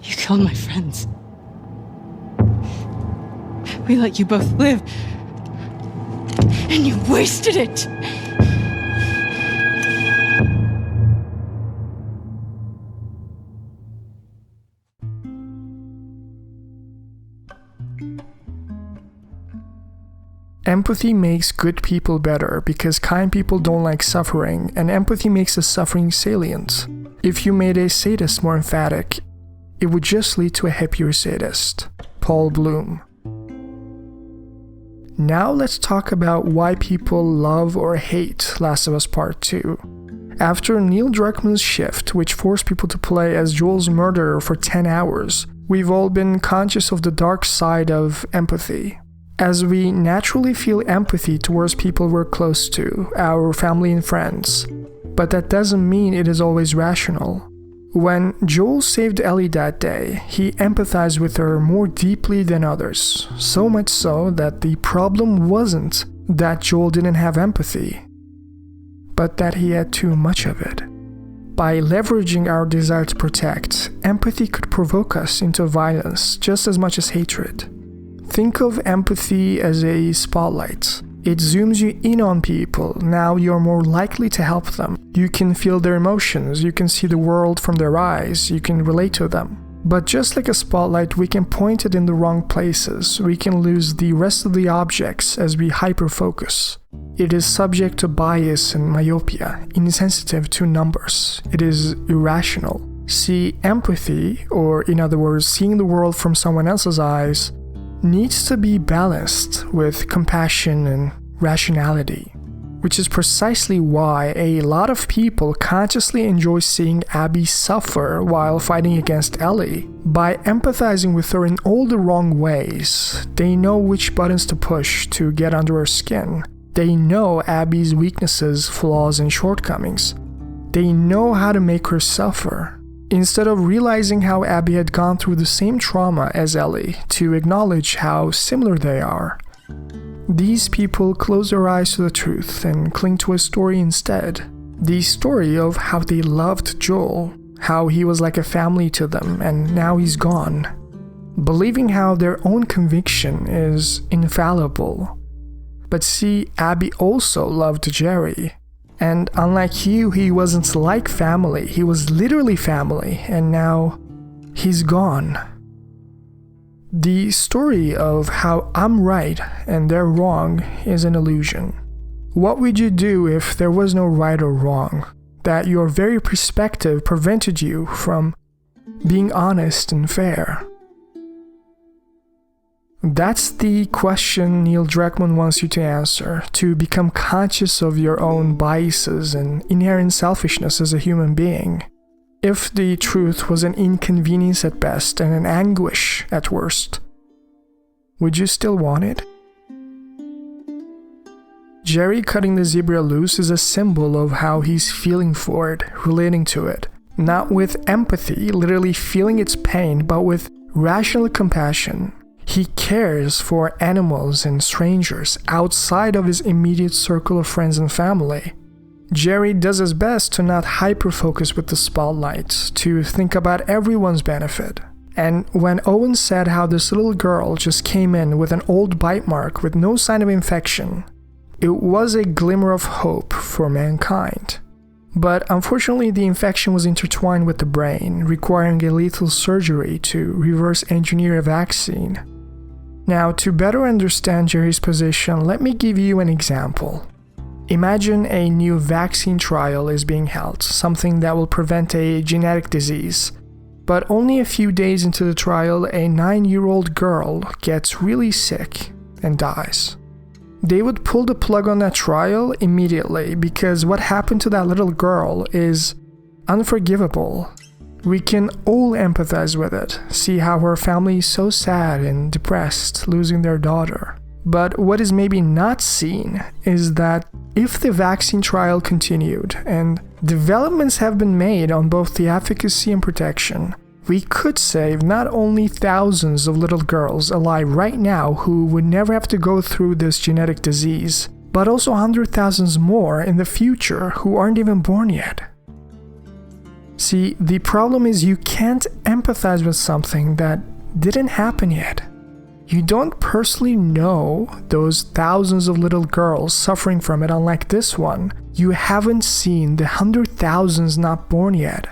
You killed my friends. We let you both live. And you wasted it. Empathy makes good people better because kind people don't like suffering, and empathy makes the suffering salient. If you made a sadist more emphatic, it would just lead to a happier sadist. Paul Bloom. Now let's talk about why people love or hate Last of Us Part 2. After Neil Druckmann's shift, which forced people to play as Joel's murderer for 10 hours, we've all been conscious of the dark side of empathy. As we naturally feel empathy towards people we're close to, our family and friends. But that doesn't mean it is always rational. When Joel saved Ellie that day, he empathized with her more deeply than others. So much so that the problem wasn't that Joel didn't have empathy, but that he had too much of it. By leveraging our desire to protect, empathy could provoke us into violence just as much as hatred. Think of empathy as a spotlight. It zooms you in on people. Now you're more likely to help them. You can feel their emotions. You can see the world from their eyes. You can relate to them. But just like a spotlight, we can point it in the wrong places. We can lose the rest of the objects as we hyper-focus. It is subject to bias and myopia, insensitive to numbers. It is irrational. See, empathy, or in other words, seeing the world from someone else's eyes, needs to be balanced with compassion and rationality, which is precisely why a lot of people consciously enjoy seeing Abby suffer while fighting against Ellie. By empathizing with her in all the wrong ways, they know which buttons to push to get under her skin. They know Abby's weaknesses, flaws, and shortcomings. They know how to make her suffer. Instead of realizing how Abby had gone through the same trauma as Ellie, to acknowledge how similar they are, these people close their eyes to the truth and cling to a story instead. The story of how they loved Joel, how he was like a family to them and now he's gone. Believing how their own conviction is infallible. But see, Abby also loved Jerry. And unlike you, he wasn't like family, he was literally family, and now he's gone. The story of how I'm right and they're wrong is an illusion. What would you do if there was no right or wrong? That your very perspective prevented you from being honest and fair? That's the question Neil Druckmann wants you to answer, to become conscious of your own biases and inherent selfishness as a human being. If the truth was an inconvenience at best and an anguish at worst, would you still want it? Jerry cutting the zebra loose is a symbol of how he's feeling for it, relating to it. Not with empathy, literally feeling its pain, but with rational compassion. He cares for animals and strangers outside of his immediate circle of friends and family. Jerry does his best to not hyper-focus with the spotlight, to think about everyone's benefit. And when Owen said how this little girl just came in with an old bite mark with no sign of infection, it was a glimmer of hope for mankind. But unfortunately, the infection was intertwined with the brain, requiring a lethal surgery to reverse engineer a vaccine. Now, to better understand Jerry's position, let me give you an example. Imagine a new vaccine trial is being held, something that will prevent a genetic disease. But only a few days into the trial, a 9-year-old girl gets really sick and dies. They would pull the plug on that trial immediately because what happened to that little girl is unforgivable. We can all empathize with it, see how her family is so sad and depressed, losing their daughter. But what is maybe not seen is that if the vaccine trial continued and developments have been made on both the efficacy and protection, we could save not only thousands of little girls alive right now who would never have to go through this genetic disease, but also 100,000 more in the future who aren't even born yet. See, the problem is you can't empathize with something that didn't happen yet. You don't personally know those thousands of little girls suffering from it, unlike this one. You haven't seen the 100,000s not born yet.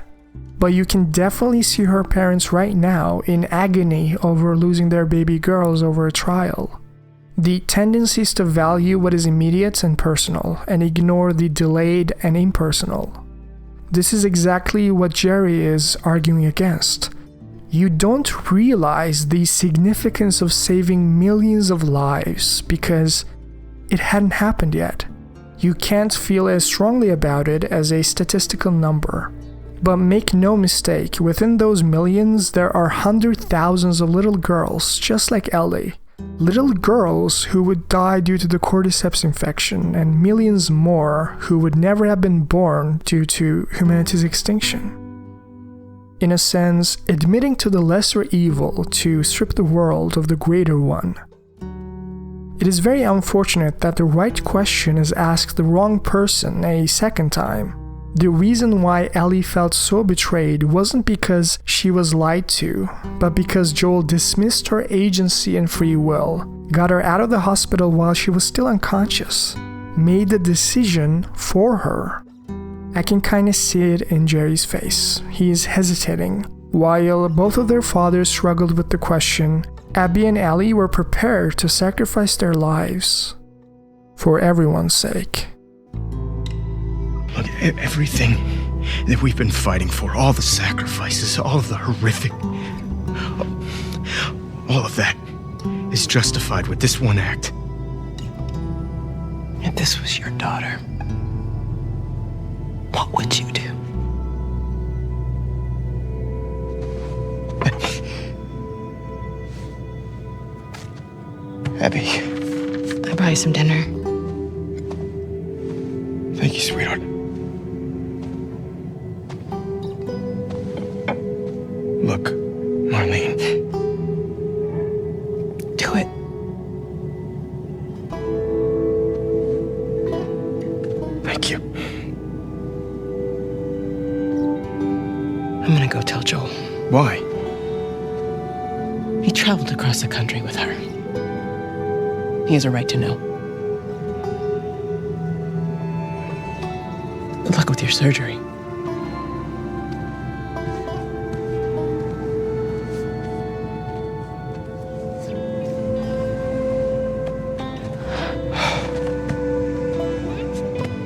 But you can definitely see her parents right now in agony over losing their baby girls over a trial. The tendency is to value what is immediate and personal and ignore the delayed and impersonal. This is exactly what Jerry is arguing against. You don't realize the significance of saving millions of lives because it hadn't happened yet. You can't feel as strongly about it as a statistical number. But make no mistake, within those millions, there are 100,000s of little girls just like Ellie. Little girls who would die due to the cordyceps infection, and millions more who would never have been born due to humanity's extinction. In a sense, admitting to the lesser evil to strip the world of the greater one. It is very unfortunate that the right question is asked the wrong person a second time. The reason why Ellie felt so betrayed wasn't because she was lied to, but because Joel dismissed her agency and free will, got her out of the hospital while she was still unconscious, made the decision for her. I can kinda see it in Jerry's face. He is hesitating. While both of their fathers struggled with the question, Abby and Ellie were prepared to sacrifice their lives for everyone's sake. Look, everything that we've been fighting for, all the sacrifices, all of the horrific, all of that is justified with this one act. If this was your daughter, what would you do? Abby. I'll buy you some dinner. Thank you, sweetheart. Look, Marlene. Do it. Thank you. I'm gonna go tell Joel. Why? He traveled across the country with her. He has a right to know. Good luck with your surgery.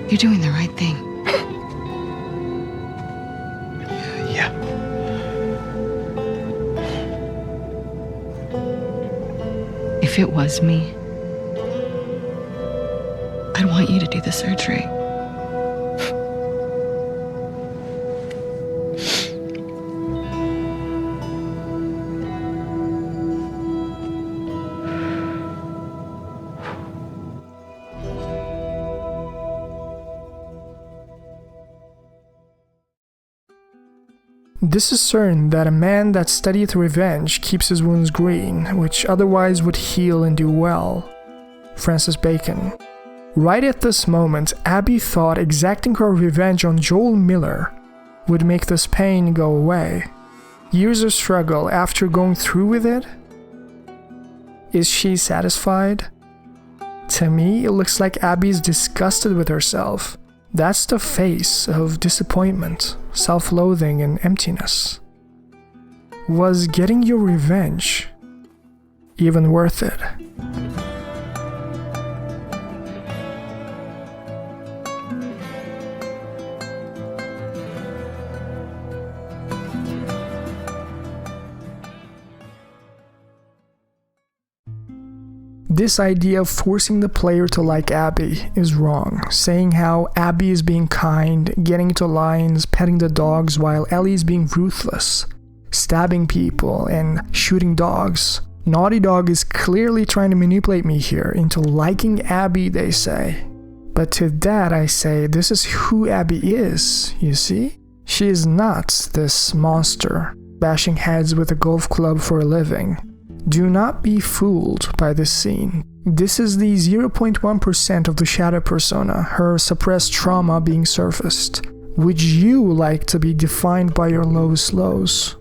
You're doing the right thing. Yeah. If it was me, I'd want you to do the surgery. This is certain that a man that studieth revenge keeps his wounds green, which otherwise would heal and do well. Francis Bacon. Right at this moment, Abby thought exacting her revenge on Joel Miller would make this pain go away. Years of struggle after going through with it? Is she satisfied? To me, it looks like Abby's disgusted with herself. That's the face of disappointment, self-loathing, and emptiness. Was getting your revenge even worth it? This idea of forcing the player to like Abby is wrong, saying how Abby is being kind, getting into lines, petting the dogs while Ellie is being ruthless, stabbing people and shooting dogs. Naughty Dog is clearly trying to manipulate me here into liking Abby, they say. But to that I say, this is who Abby is, you see? She is not this monster, bashing heads with a golf club for a living. Do not be fooled by this scene. This is the 0.1% of the shadow persona, her suppressed trauma being surfaced. Would you like to be defined by your lowest lows?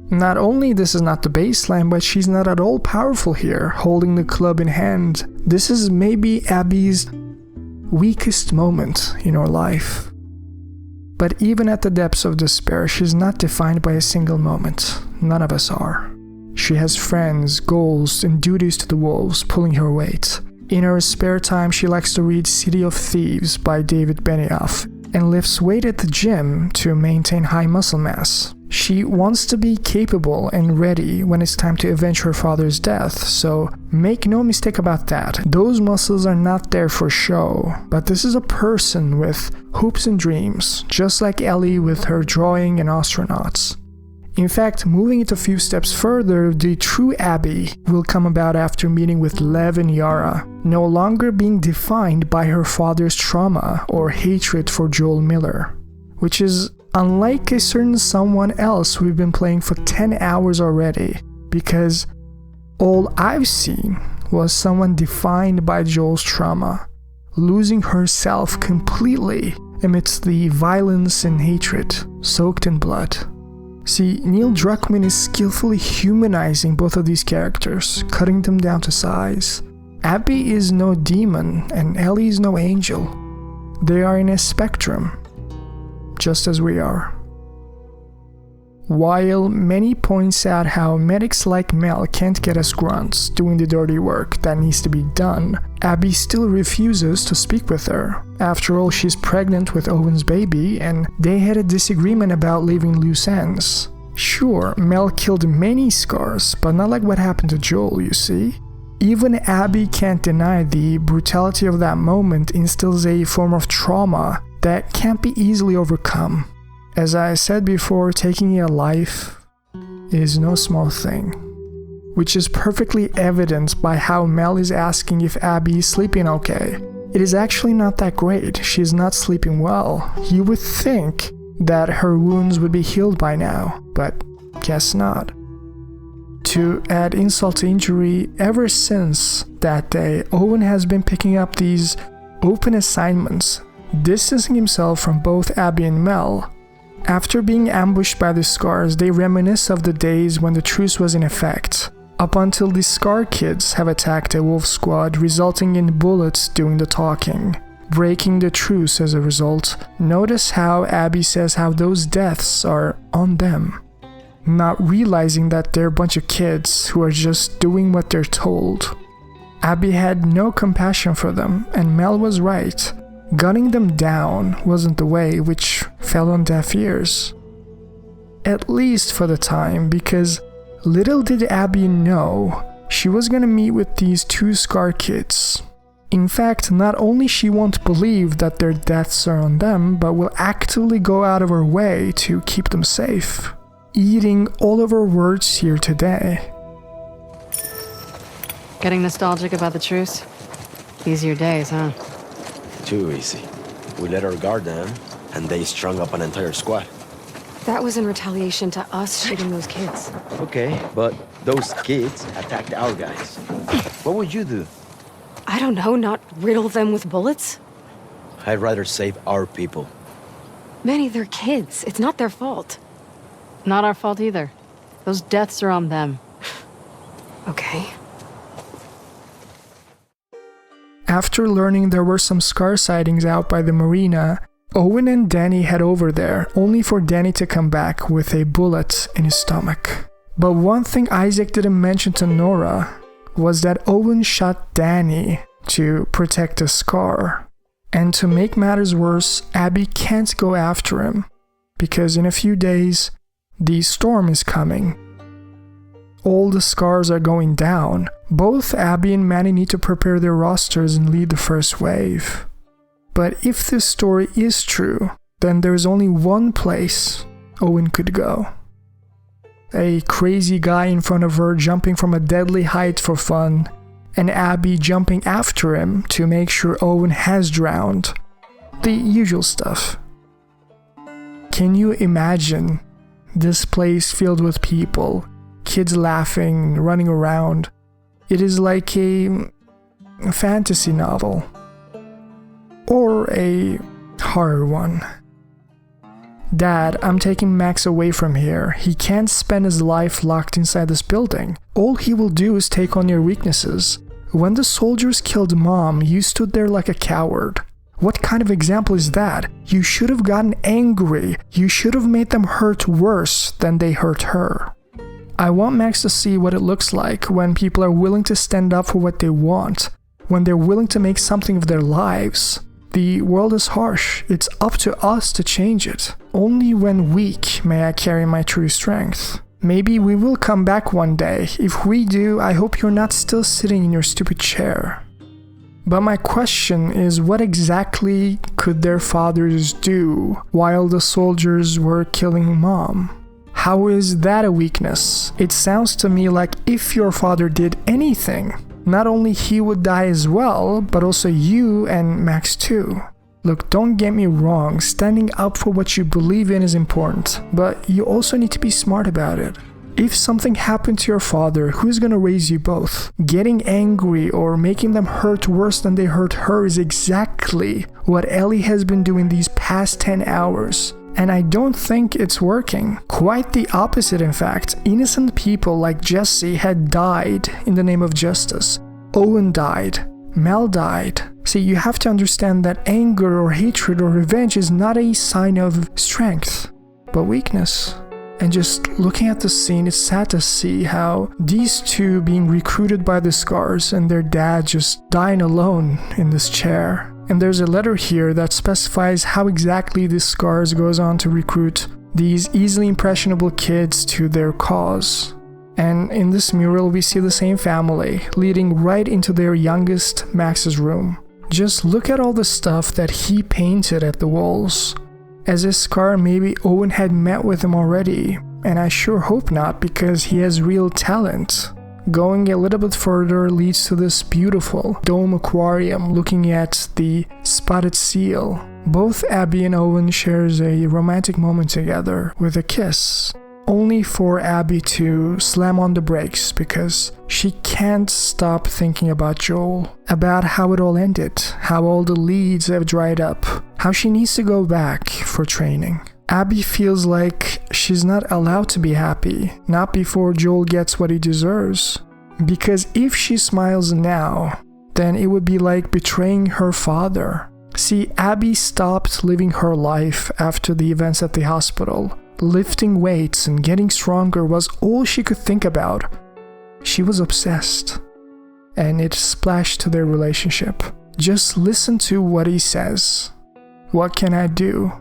Not only this is not the baseline, but she's not at all powerful here, holding the club in hand. This is maybe Abby's weakest moment in her life. But even at the depths of despair, she's not defined by a single moment. None of us are. She has friends, goals, and duties to the wolves pulling her weight. In her spare time, she likes to read City of Thieves by David Benioff and lifts weight at the gym to maintain high muscle mass. She wants to be capable and ready when it's time to avenge her father's death, so make no mistake about that. Those muscles are not there for show, but this is a person with hopes and dreams, just like Ellie with her drawing and astronauts. In fact, moving it a few steps further, the true Abby will come about after meeting with Lev and Yara, no longer being defined by her father's trauma or hatred for Joel Miller, which is unlike a certain someone else we've been playing for 10 hours already, because all I've seen was someone defined by Joel's trauma, losing herself completely amidst the violence and hatred soaked in blood. See, Neil Druckmann is skillfully humanizing both of these characters, cutting them down to size. Abby is no demon, and Ellie is no angel. They are in a spectrum, just as we are. While many points out how medics like Mel can't get us grunts doing the dirty work that needs to be done, Abby still refuses to speak with her. After all, she's pregnant with Owen's baby, and they had a disagreement about leaving loose ends. Sure, Mel killed many scars, but not like what happened to Joel, you see? Even Abby can't deny the brutality of that moment instills a form of trauma that can't be easily overcome. As I said before, taking a life is no small thing, which is perfectly evidenced by how Mel is asking if Abby is sleeping okay. It is actually not that great. She's not sleeping well. You would think that her wounds would be healed by now, but guess not. To add insult to injury, ever since that day, Owen has been picking up these open assignments, distancing himself from both Abby and Mel. After being ambushed by the scars, they reminisce of the days when the truce was in effect, up until the Scar kids have attacked a wolf squad, resulting in bullets doing the talking, breaking the truce as a result. Notice how Abby says how those deaths are on them, not realizing that they're a bunch of kids who are just doing what they're told. Abby had no compassion for them, and Mel was right. Gunning them down wasn't the way, which fell on deaf ears. At least for the time, because little did Abby know she was gonna meet with these two Scar kids. In fact, not only she won't believe that their deaths are on them, but will actively go out of her way to keep them safe. Eating all of her words here today. Getting nostalgic about the truce? Easier days, huh? Too easy. We let our guard down, and they strung up an entire squad. That was in retaliation to us shooting those kids. Okay, but those kids attacked our guys. What would you do? I don't know, not riddle them with bullets? I'd rather save our people. Manny, they're kids. It's not their fault. Not our fault either. Those deaths are on them. Okay. After learning there were some Scar sightings out by the marina, Owen and Danny head over there, only for Danny to come back with a bullet in his stomach. But one thing Isaac didn't mention to Nora was that Owen shot Danny to protect the Scar. And to make matters worse, Abby can't go after him, because in a few days, the storm is coming. All the Scars are going down. Both Abby and Manny need to prepare their rosters and lead the first wave. But if this story is true, then there's only one place Owen could go. A crazy guy in front of her jumping from a deadly height for fun, and Abby jumping after him to make sure Owen has drowned. The usual stuff. Can you imagine this place filled with people, kids laughing, running around? It is like a fantasy novel. Or a horror one. Dad, I'm taking Max away from here. He can't spend his life locked inside this building. All he will do is take on your weaknesses. When the soldiers killed Mom, you stood there like a coward. What kind of example is that? You should have gotten angry. You should have made them hurt worse than they hurt her. I want Max to see what it looks like when people are willing to stand up for what they want, when they're willing to make something of their lives. The world is harsh. It's up to us to change it. Only when weak may I carry my true strength. Maybe we will come back one day. If we do, I hope you're not still sitting in your stupid chair. But my question is, what exactly could their fathers do while the soldiers were killing Mom? How is that a weakness? It sounds to me like if your father did anything, not only he would die as well, but also you and Max too. Look, don't get me wrong, standing up for what you believe in is important, but you also need to be smart about it. If something happened to your father, who's gonna raise you both? Getting angry or making them hurt worse than they hurt her is exactly what Ellie has been doing these past 10 hours. And I don't think it's working. Quite the opposite, in fact. Innocent people like Jesse had died in the name of justice. Owen died. Mel died. See, you have to understand that anger or hatred or revenge is not a sign of strength, but weakness. And just looking at the scene, it's sad to see how these two being recruited by the Scars and their dad just dying alone in this chair. And there's a letter here that specifies how exactly the Scars goes on to recruit these easily impressionable kids to their cause. And in this mural, we see the same family leading right into their youngest, Max's room. Just look at all the stuff that he painted at the walls. As a Scar, maybe Owen had met with him already, and I sure hope not, because he has real talent. Going a little bit further leads to this beautiful dome aquarium looking at the spotted seal. Both Abby and Owen shares a romantic moment together with a kiss, only for Abby to slam on the brakes because she can't stop thinking about Joel, about how it all ended, how all the leads have dried up, how she needs to go back for training. Abby feels like she's not allowed to be happy, not before Joel gets what he deserves. Because if she smiles now, then it would be like betraying her father. See, Abby stopped living her life after the events at the hospital. Lifting weights and getting stronger was all she could think about. She was obsessed. And it splashed to their relationship. Just listen to what he says. What can I do?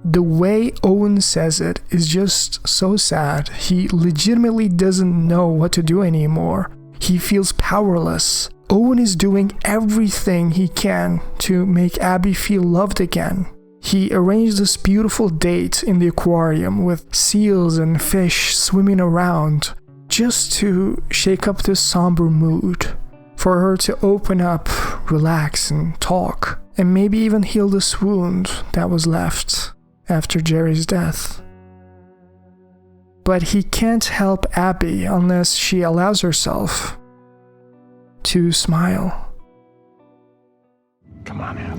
The way Owen says it is just so sad. He legitimately doesn't know what to do anymore. He feels powerless. Owen is doing everything he can to make Abby feel loved again. He arranged this beautiful date in the aquarium with seals and fish swimming around just to shake up this somber mood, for her to open up, relax, and talk, and maybe even heal this wound that was left after Jerry's death. But he can't help Abby unless she allows herself to smile. Come on, Ab.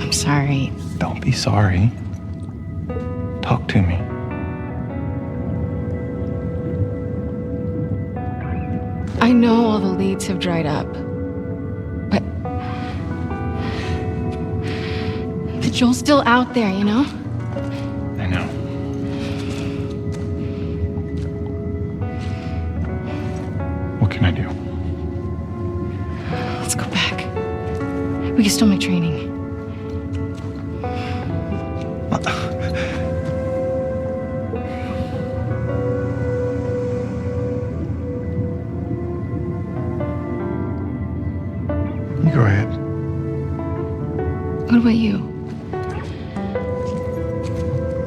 I'm sorry. Don't be sorry. Talk to me. I know all the leads have dried up, but Joel's still out there, you know? I know. What can I do? Let's go back. We can still make training. You go ahead. What about you?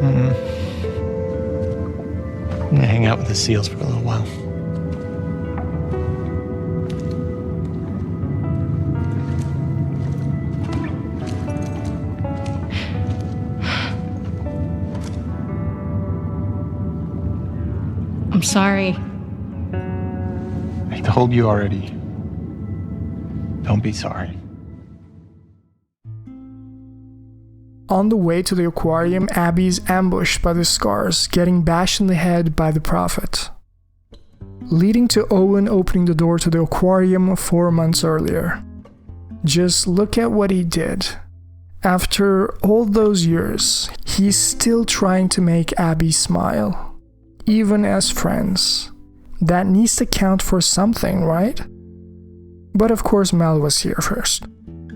I'm gonna hang out with the seals for a little while. I'm sorry. I told you already. Don't be sorry. On the way to the aquarium, Abby's ambushed by the Scars, getting bashed in the head by the Prophet, leading to Owen opening the door to the aquarium 4 months earlier. Just look at what he did. After all those years, he's still trying to make Abby smile, even as friends. That needs to count for something, right? But of course Mel was here first.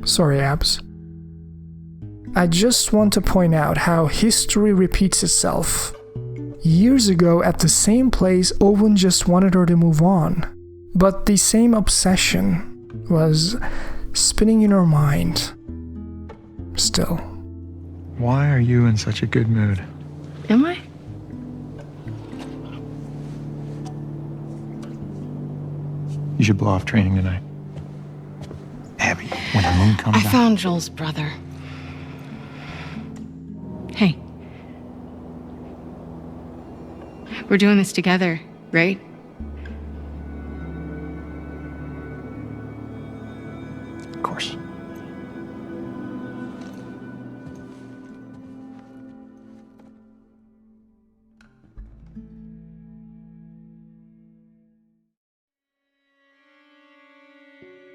Sorry, Abs. I just want to point out how history repeats itself. Years ago, at the same place, Owen just wanted her to move on. But the same obsession was spinning in her mind. Still. Why are you in such a good mood? Am I? You should blow off training tonight. Abby, when the moon comes out... I found Joel's brother. Hey. We're doing this together, right? Of course.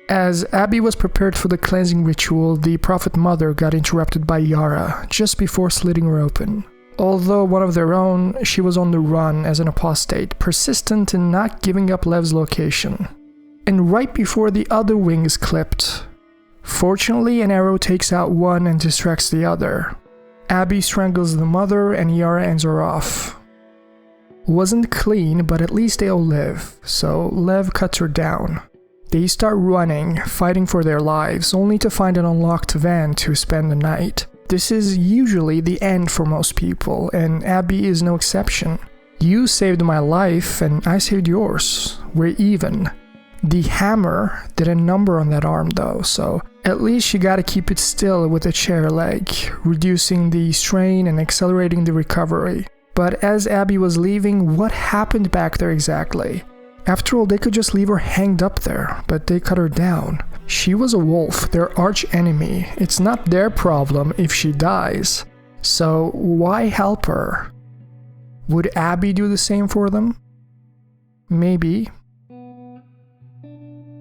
As Abby was prepared for the cleansing ritual, the Prophet Mother got interrupted by Yara just before slitting her open. Although one of their own, she was on the run as an apostate, persistent in not giving up Lev's location. And right before the other wing is clipped, fortunately an arrow takes out one and distracts the other. Abby strangles the mother and Yara ends her off. Wasn't clean, but at least they all live, so Lev cuts her down. They start running, fighting for their lives, only to find an unlocked van to spend the night. This is usually the end for most people, and Abby is no exception. You saved my life, and I saved yours. We're even. The hammer did a number on that arm though, so at least you gotta keep it still with a chair leg, reducing the strain and accelerating the recovery. But as Abby was leaving, what happened back there exactly? After all, they could just leave her hanged up there, but they cut her down. She was a wolf, their arch enemy. It's not their problem if she dies. So why help her? Would Abby do the same for them? Maybe.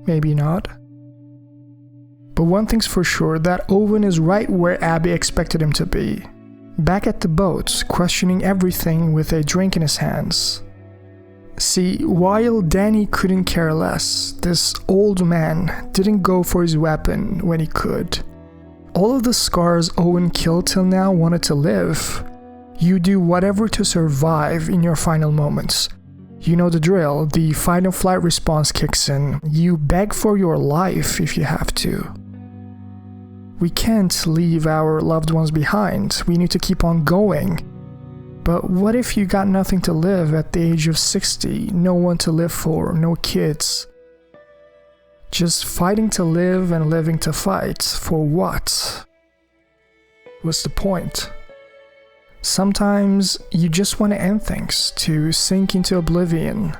Maybe not. But one thing's for sure, that Owen is right where Abby expected him to be. Back at the boat, questioning everything with a drink in his hands. See, while Danny couldn't care less, this old man didn't go for his weapon when he could. All of the scars Owen killed till now wanted to live. You do whatever to survive in your final moments. You know the drill, the fight or flight response kicks in. You beg for your life if you have to. We can't leave our loved ones behind. We need to keep on going. But what if you got nothing to live at the age of 60, no one to live for, no kids? Just fighting to live and living to fight. For what? What's the point? Sometimes you just want to end things, to sink into oblivion.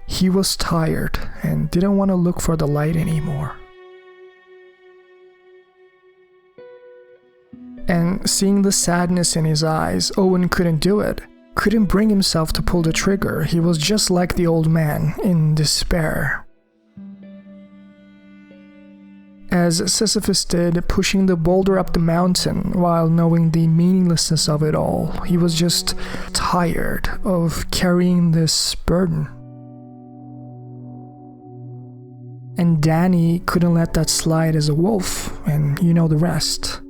He was tired and didn't want to look for the light anymore. And seeing the sadness in his eyes, Owen couldn't do it. Couldn't bring himself to pull the trigger. He was just like the old man, in despair. As Sisyphus did, pushing the boulder up the mountain while knowing the meaninglessness of it all, he was just tired of carrying this burden. And Danny couldn't let that slide as a wolf, and you know the rest.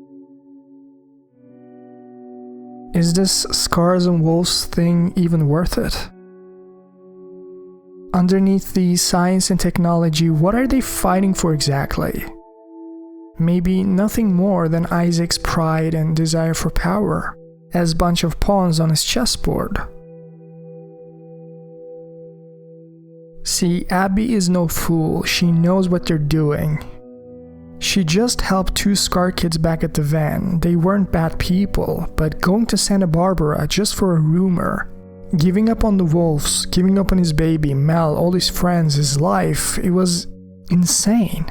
Is this scars and wolves thing even worth it? Underneath the science and technology, what are they fighting for exactly? Maybe nothing more than Isaac's pride and desire for power, as a bunch of pawns on his chessboard. See, Abby is no fool. She knows what they're doing. She just helped 2 Scar kids back at the van. They weren't bad people, but going to Santa Barbara just for a rumor, giving up on the wolves, giving up on his baby, Mel, all his friends, his life, it was insane.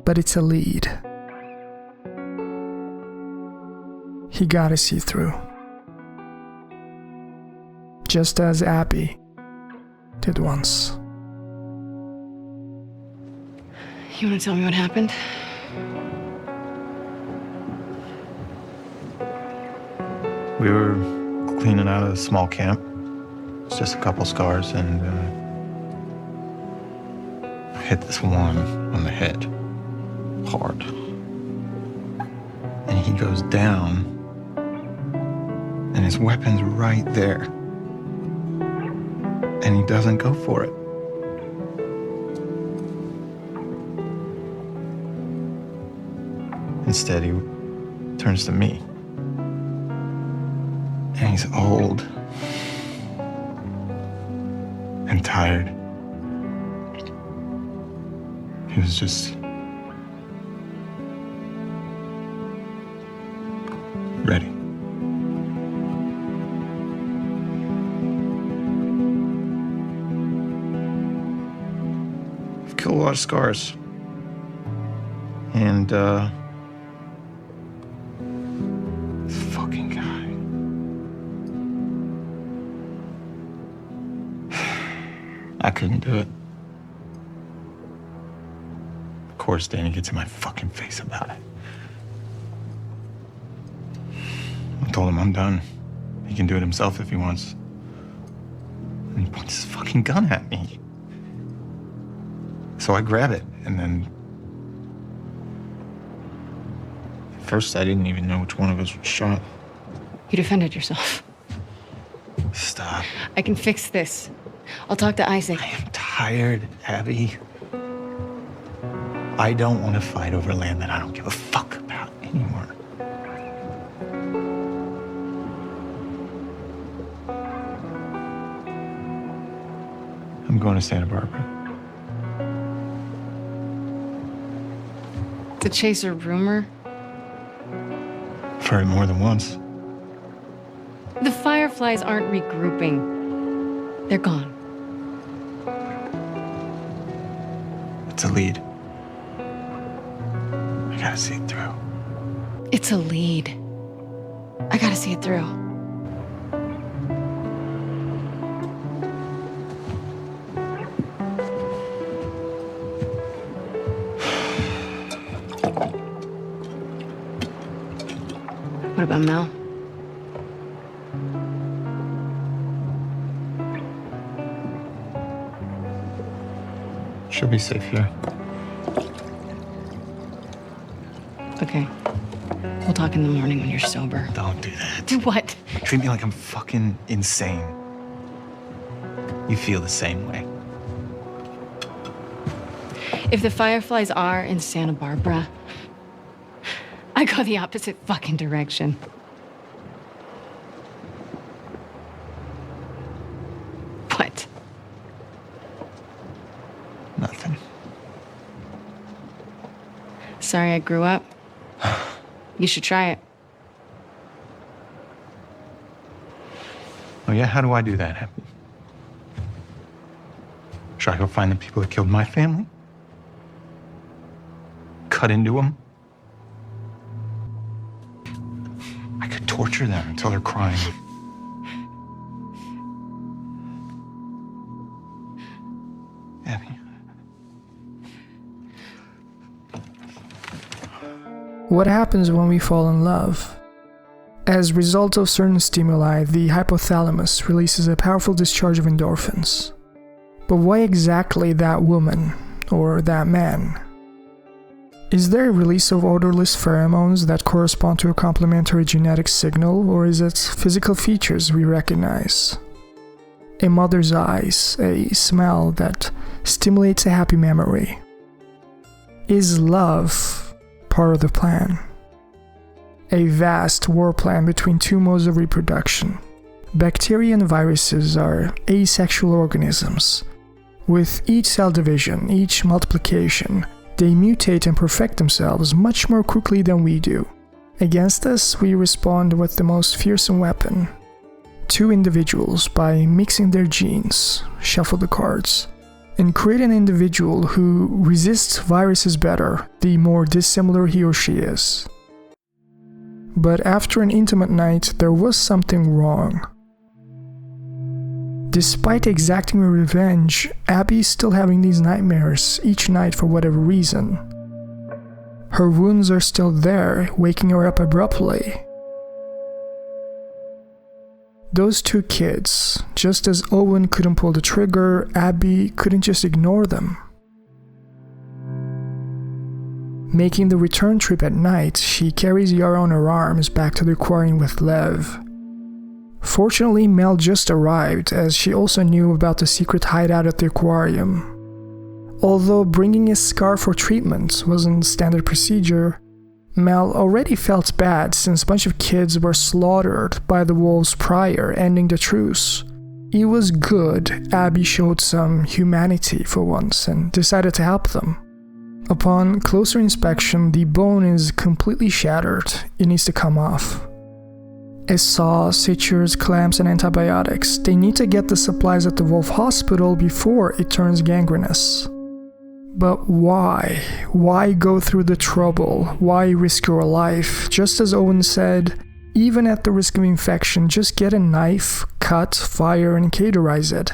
But it's a lead. He gotta see through. Just as Abby did once. You want to tell me what happened? We were cleaning out a small camp. It's just a couple scars, and I hit this one on the head hard. And he goes down, and his weapon's right there. And he doesn't go for it. Instead, he turns to me. And he's old and tired. He was just ready. I've killed a lot of scars. And, I couldn't do it. Of course, Danny gets in my fucking face about it. I told him I'm done. He can do it himself if he wants. And he points his fucking gun at me. So I grab it, and then... At first, I didn't even know which one of us was shot. You defended yourself. Stop. I can fix this. I'll talk to Isaac. I am tired, Abby. I don't want to fight over land that I don't give a fuck about anymore. I'm going to Santa Barbara. To chase a rumor? I've heard it more than once. The Fireflies aren't regrouping. They're gone. It's a lead. I gotta see it through. It's a lead. I gotta see it through. What about Mel? She'll be safe here. Okay. We'll talk in the morning when you're sober. Don't do that. Do what? Treat me like I'm fucking insane. You feel the same way. If the Fireflies are in Santa Barbara, I go the opposite fucking direction. What? Nothing. Sorry I grew up. You should try it. Oh yeah? How do I do that, Abby? Should I go find the people that killed my family? Cut into them? I could torture them until they're crying. Abby. What happens when we fall in love? As a result of certain stimuli, the hypothalamus releases a powerful discharge of endorphins. But why exactly that woman, or that man? Is there a release of odorless pheromones that correspond to a complementary genetic signal, or is it physical features we recognize? A mother's eyes, a smell that stimulates a happy memory. Is love part of the plan? A vast war plan between two modes of reproduction. Bacteria and viruses are asexual organisms. With each cell division, each multiplication, they mutate and perfect themselves much more quickly than we do. Against us, we respond with the most fearsome weapon. Two individuals, by mixing their genes, shuffle the cards, and create an individual who resists viruses better the more dissimilar he or she is. But after an intimate night, there was something wrong. Despite exacting her revenge, Abby's still having these nightmares each night for whatever reason. Her wounds are still there, waking her up abruptly. Those two kids, just as Owen couldn't pull the trigger, Abby couldn't just ignore them. Making the return trip at night, she carries Yara on her arms back to the aquarium with Lev. Fortunately, Mel just arrived, as she also knew about the secret hideout at the aquarium. Although bringing a scar for treatment wasn't standard procedure, Mel already felt bad since a bunch of kids were slaughtered by the wolves prior, ending the truce. It was good Abby showed some humanity for once and decided to help them. Upon closer inspection, the bone is completely shattered. It needs to come off. A saw, sutures, clamps, and antibiotics. They need to get the supplies at the Wolf Hospital before it turns gangrenous. But why? Why go through the trouble? Why risk your life? Just as Owen said, even at the risk of infection, just get a knife, cut, fire, and cauterize it.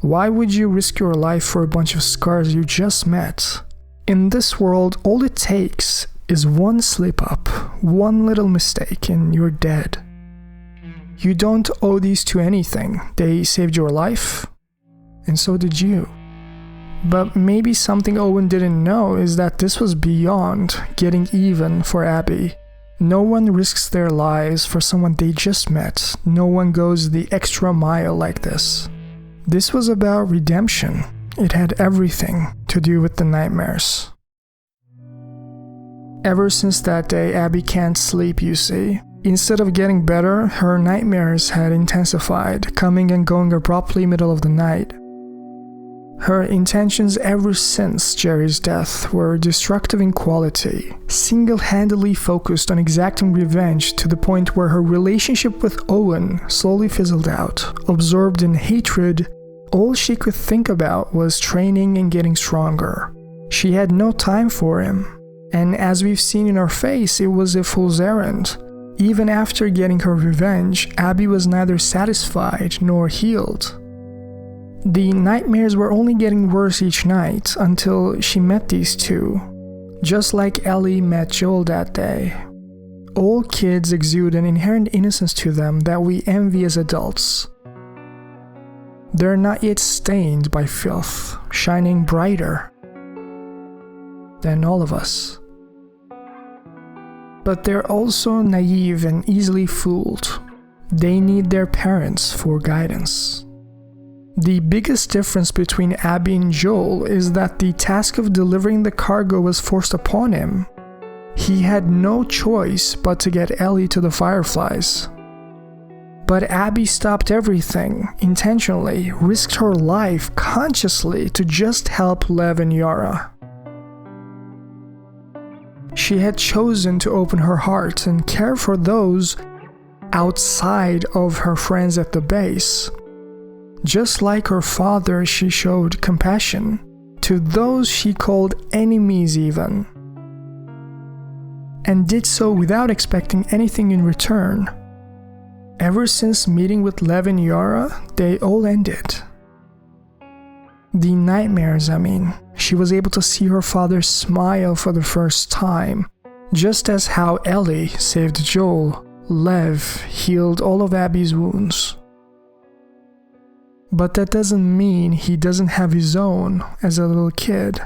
Why would you risk your life for a bunch of scars you just met? In this world, all it takes is one slip-up, one little mistake, and you're dead. You don't owe these to anything. They saved your life, and so did you. But maybe something Owen didn't know is that this was beyond getting even for Abby. No one risks their lives for someone they just met. No one goes the extra mile like this. This was about redemption. It had everything to do with the nightmares. Ever since that day, Abby can't sleep, you see. Instead of getting better, her nightmares had intensified, coming and going abruptly middle of the night. Her intentions ever since Jerry's death were destructive in quality, single-handedly focused on exacting revenge to the point where her relationship with Owen slowly fizzled out. Absorbed in hatred, all she could think about was training and getting stronger. She had no time for him, and as we've seen in her face, it was a fool's errand. Even after getting her revenge, Abby was neither satisfied nor healed. The nightmares were only getting worse each night until she met these two, just like Ellie met Joel that day. All kids exude an inherent innocence to them that we envy as adults. They're not yet stained by filth, shining brighter than all of us. But they're also naive and easily fooled. They need their parents for guidance. The biggest difference between Abby and Joel is that the task of delivering the cargo was forced upon him. He had no choice but to get Ellie to the Fireflies. But Abby stopped everything, intentionally, risked her life consciously to just help Lev and Yara. She had chosen to open her heart and care for those outside of her friends at the base. Just like her father, she showed compassion to those she called enemies even, and did so without expecting anything in return. Ever since meeting with Lev and Yara, they all ended. The nightmares, she was able to see her father smile for the first time, just as how Ellie saved Joel, Lev healed all of Abby's wounds. But that doesn't mean he doesn't have his own as a little kid.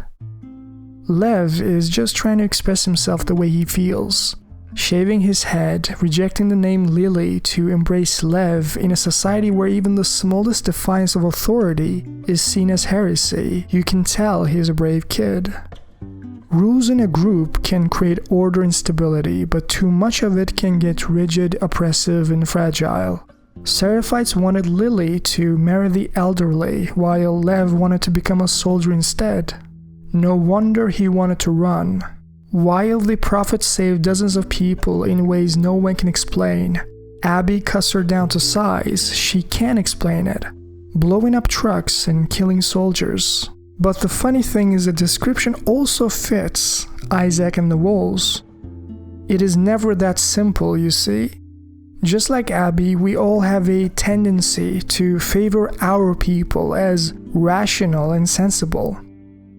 Lev is just trying to express himself the way he feels, shaving his head, rejecting the name Lily to embrace Lev in a society where even the smallest defiance of authority is seen as heresy. You can tell he's a brave kid. Rules in a group can create order and stability, but too much of it can get rigid, oppressive, and fragile. Seraphites wanted Lily to marry the elderly, while Lev wanted to become a soldier instead. No wonder he wanted to run. While the Prophet saved dozens of people in ways no one can explain, Abby cuts her down to size. She can explain it, blowing up trucks and killing soldiers. But the funny thing is the description also fits Isaac and the Wolves. It is never that simple, you see. Just like Abby, we all have a tendency to favor our people as rational and sensible.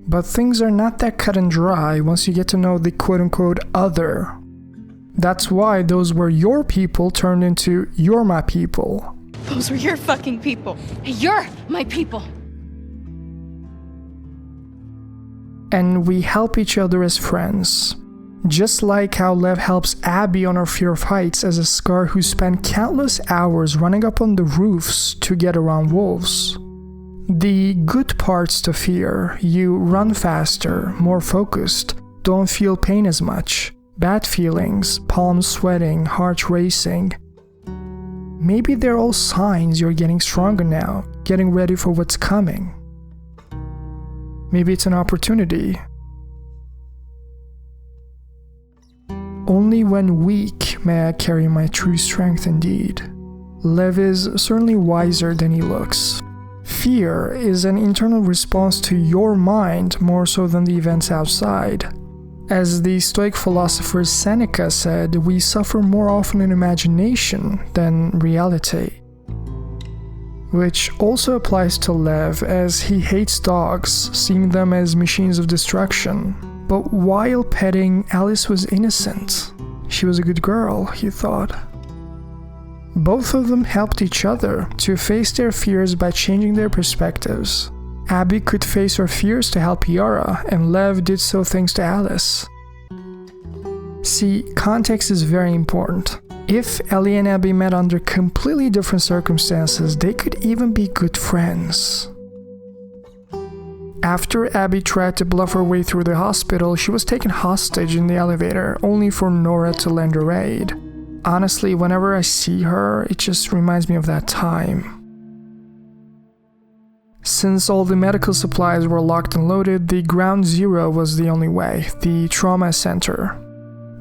But things are not that cut and dry once you get to know the quote-unquote other. That's why those were your people turned into you're my people. Those were your fucking people. You're my people. And we help each other as friends. Just like how Lev helps Abby on her fear of heights as a Scar who spent countless hours running up on the roofs to get around wolves. The good parts to fear: you run faster, more focused, don't feel pain as much. Bad feelings, palms sweating, heart racing. Maybe they're all signs you're getting stronger now, getting ready for what's coming. Maybe it's an opportunity. Only when weak may I carry my true strength indeed. Lev is certainly wiser than he looks. Fear is an internal response to your mind more so than the events outside. As the Stoic philosopher Seneca said, we suffer more often in imagination than reality. Which also applies to Lev, as he hates dogs, seeing them as machines of destruction. But while petting, Alice was innocent. She was a good girl, he thought. Both of them helped each other to face their fears by changing their perspectives. Abby could face her fears to help Yara, and Lev did so thanks to Alice. See, context is very important. If Ellie and Abby met under completely different circumstances, they could even be good friends. After Abby tried to bluff her way through the hospital, she was taken hostage in the elevator, only for Nora to lend her aid. Honestly, whenever I see her, it just reminds me of that time. Since all the medical supplies were locked and loaded, the ground zero was the only way, the trauma center.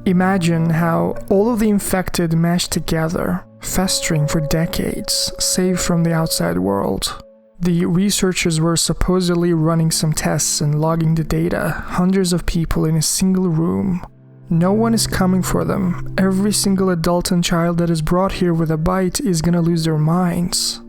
Imagine how all of the infected mashed together, festering for decades, safe from the outside world. The researchers were supposedly running some tests and logging the data, hundreds of people in a single room. No one is coming for them. Every single adult and child that is brought here with a bite is gonna lose their minds.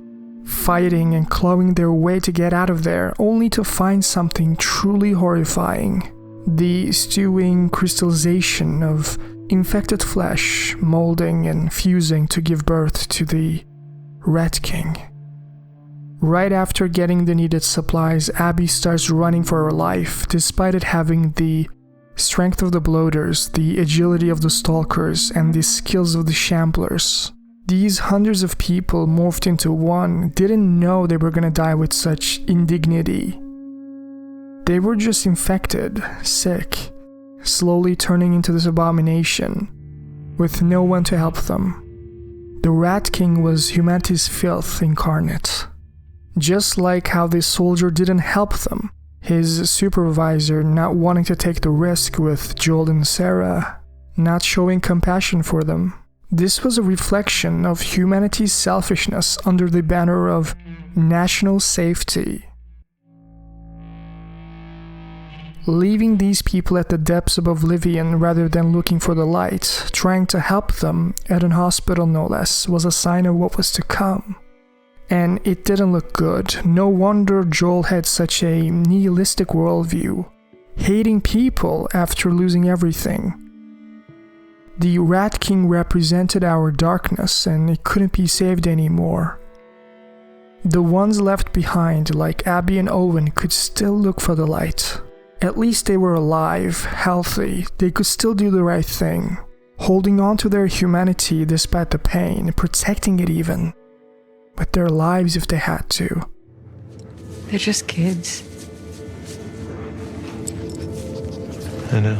Fighting and clawing their way to get out of there, only to find something truly horrifying. The stewing crystallization of infected flesh, molding and fusing to give birth to the Rat King. Right after getting the needed supplies, Abby starts running for her life, despite it having the strength of the bloaters, the agility of the stalkers, and the skills of the shamblers. These hundreds of people morphed into one didn't know they were gonna die with such indignity. They were just infected, sick, slowly turning into this abomination, with no one to help them. The Rat King was humanity's filth incarnate. Just like how this soldier didn't help them, his supervisor not wanting to take the risk with Joel and Sarah, not showing compassion for them. This was a reflection of humanity's selfishness under the banner of national safety. Leaving these people at the depths of oblivion rather than looking for the light, trying to help them, at an hospital no less, was a sign of what was to come. And it didn't look good. No wonder Joel had such a nihilistic worldview, hating people after losing everything. The Rat King represented our darkness, and it couldn't be saved anymore. The ones left behind, like Abby and Owen, could still look for the light. At least they were alive, healthy, they could still do the right thing, holding on to their humanity despite the pain, protecting it even. With their lives if they had to. They're just kids. I know.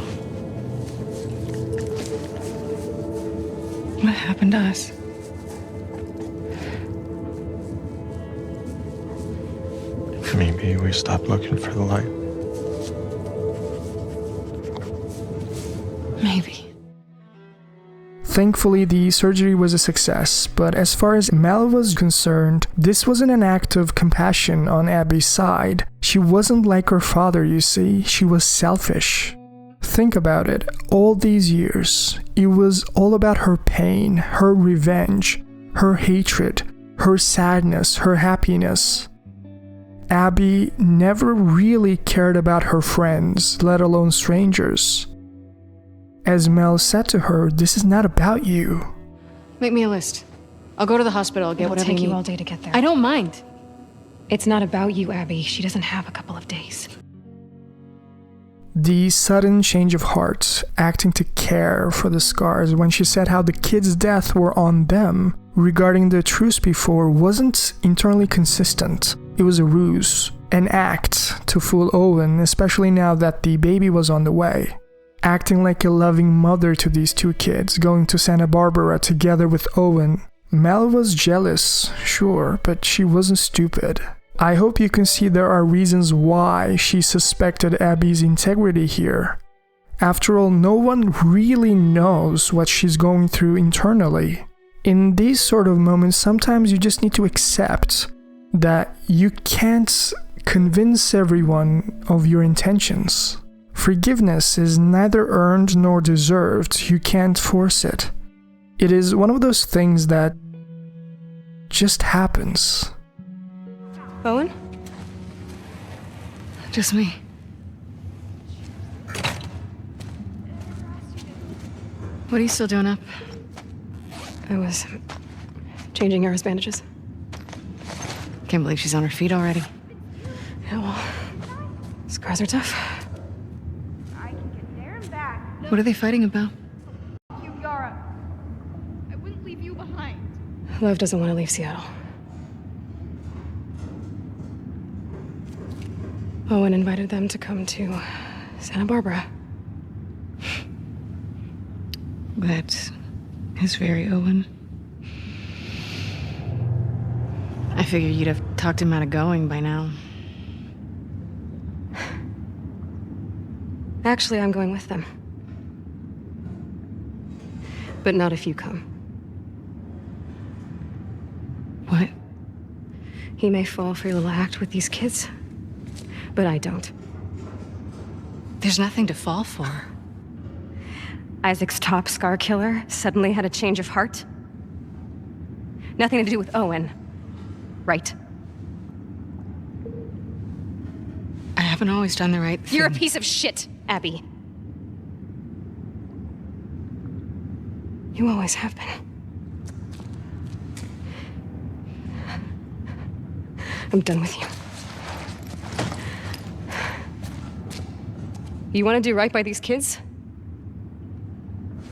What happened to us? Maybe we stopped looking for the light. Maybe. Thankfully, the surgery was a success, but as far as Mel was concerned, this wasn't an act of compassion on Abby's side. She wasn't like her father, you see. She was selfish. Think about it. All these years, it was all about her pain, her revenge, her hatred, her sadness, her happiness. Abby never really cared about her friends, let alone strangers. As Mel said to her, this is not about you. Make me a list. I'll go to the hospital, I'll get It'll whatever take you you need. all day to get there. I don't mind. It's not about you, Abby. She doesn't have a couple of days. The sudden change of heart, acting to care for the scars when she said how the kids' death were on them regarding the truce before, wasn't internally consistent. It was a ruse, an act to fool Owen, especially now that the baby was on the way. Acting like a loving mother to these two kids, going to Santa Barbara together with Owen. Mel was jealous, sure, but she wasn't stupid. I hope you can see there are reasons why she suspected Abby's integrity here. After all, no one really knows what she's going through internally. In these sort of moments, sometimes you just need to accept that you can't convince everyone of your intentions. Forgiveness is neither earned nor deserved. You can't force it. It is one of those things that just happens. Owen? Just me. What are you still doing up? I was Changing Yara's bandages. Can't believe she's on her feet already. Yeah, well, scars are tough. What are they fighting about? You, Yara. I wouldn't leave you behind. Lev doesn't want to leave Seattle. Owen invited them to come to Santa Barbara. That is very Owen. I figured you'd have talked him out of going by now. Actually, I'm going with them. But not if you come. What? He may fall for your little act with these kids, but I don't. There's nothing to fall for. Isaac's top scar killer suddenly had a change of heart. Nothing to do with Owen, right? I haven't always done the right thing. You're a piece of shit, Abby. You always have been. I'm done with you. You want to do right by these kids?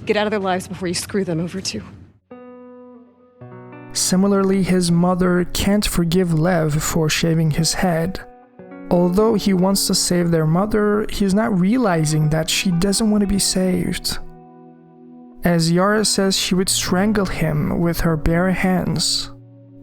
Get out of their lives before you screw them over too. Similarly, his mother can't forgive Lev for shaving his head. Although he wants to save their mother, he's not realizing that she doesn't want to be saved. As Yara says, she would strangle him with her bare hands.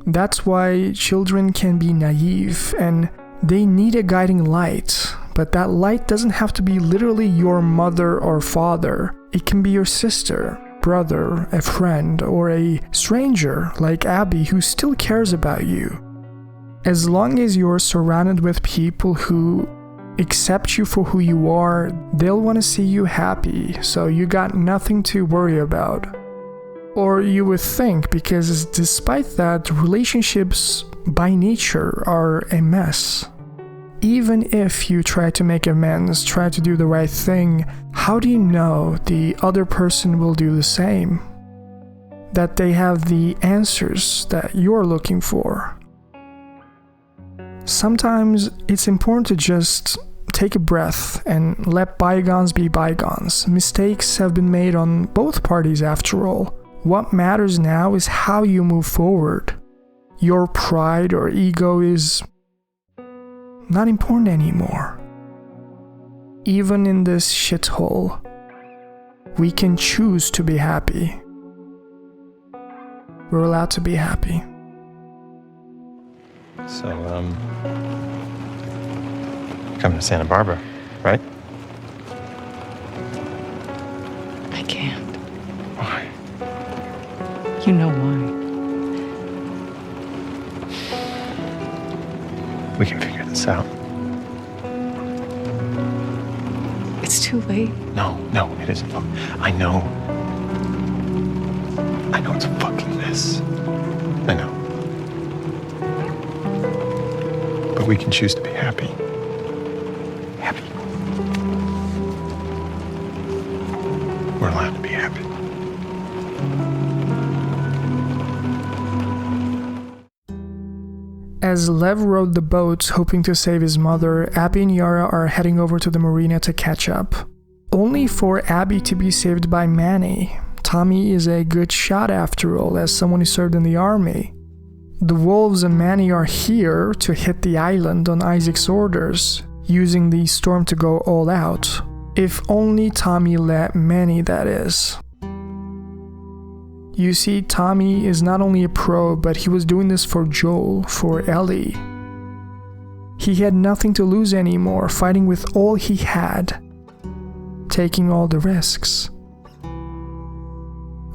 That's why children can be naive, and they need a guiding light. But that light doesn't have to be literally your mother or father. It can be your sister, brother, a friend, or a stranger like Abby who still cares about you. As long as you're surrounded with people who accept you for who you are, they'll want to see you happy, so you got nothing to worry about. Or you would think, because despite that, relationships by nature are a mess. Even if you try to make amends, try to do the right thing, how do you know the other person will do the same? That they have the answers that you're looking for? Sometimes it's important to just take a breath and let bygones be bygones. Mistakes have been made on both parties after all. What matters now is how you move forward. Your pride or ego is not important anymore. Even in this shithole, we can choose to be happy. We're allowed to be happy. So, coming to Santa Barbara, right? I can't. Why? You know why. We can figure this out. It's too late. No, it isn't. Look, I know it's a fucking mess. I know. But we can choose to be happy. Happy. We're allowed to be happy. As Lev rowed the boat, hoping to save his mother, Abby and Yara are heading over to the marina to catch up. Only for Abby to be saved by Manny. Tommy is a good shot after all, as someone who served in the army. The wolves and Manny are here to hit the island on Isaac's orders, using the storm to go all out. If only Tommy let Manny, that is. You see, Tommy is not only a pro, but he was doing this for Joel, for Ellie. He had nothing to lose anymore, fighting with all he had, taking all the risks.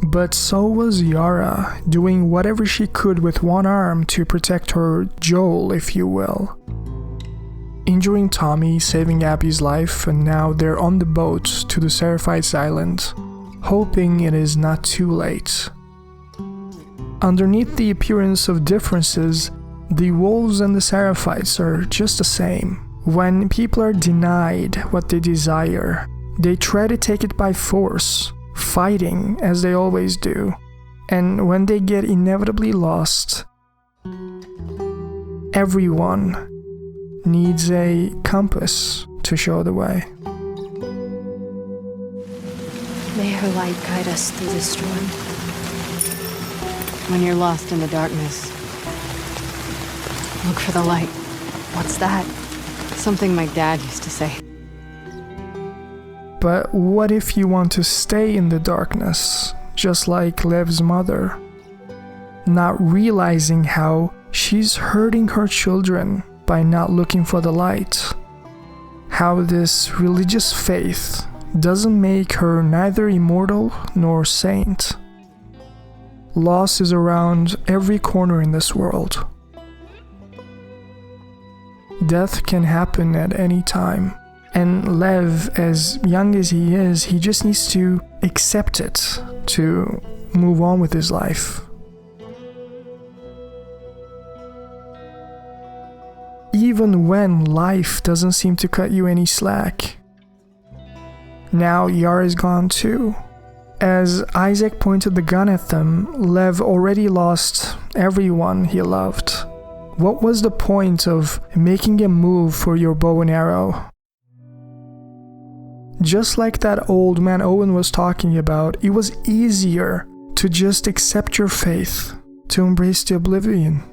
But so was Yara, doing whatever she could with one arm to protect her Joel, if you will. Injuring Tommy, saving Abby's life, and now they're on the boat to the Seraphites Island, hoping it is not too late. Underneath the appearance of differences, the wolves and the Seraphites are just the same. When people are denied what they desire, they try to take it by force, fighting as they always do. And when they get inevitably lost, everyone needs a compass to show the way. May her light guide us through the storm. When you're lost in the darkness, look for the light. What's that? Something my dad used to say. But what if you want to stay in the darkness, just like Lev's mother, not realizing how she's hurting her children by not looking for the light? How this religious faith doesn't make her neither immortal nor saint. Loss is around every corner in this world. Death can happen at any time, and Lev, as young as he is, he just needs to accept it to move on with his life. Even when life doesn't seem to cut you any slack. Now Yara's gone too. As Isaac pointed the gun at them, Lev already lost everyone he loved. What was the point of making a move for your bow and arrow? Just like that old man Owen was talking about, it was easier to just accept your faith, to embrace the oblivion.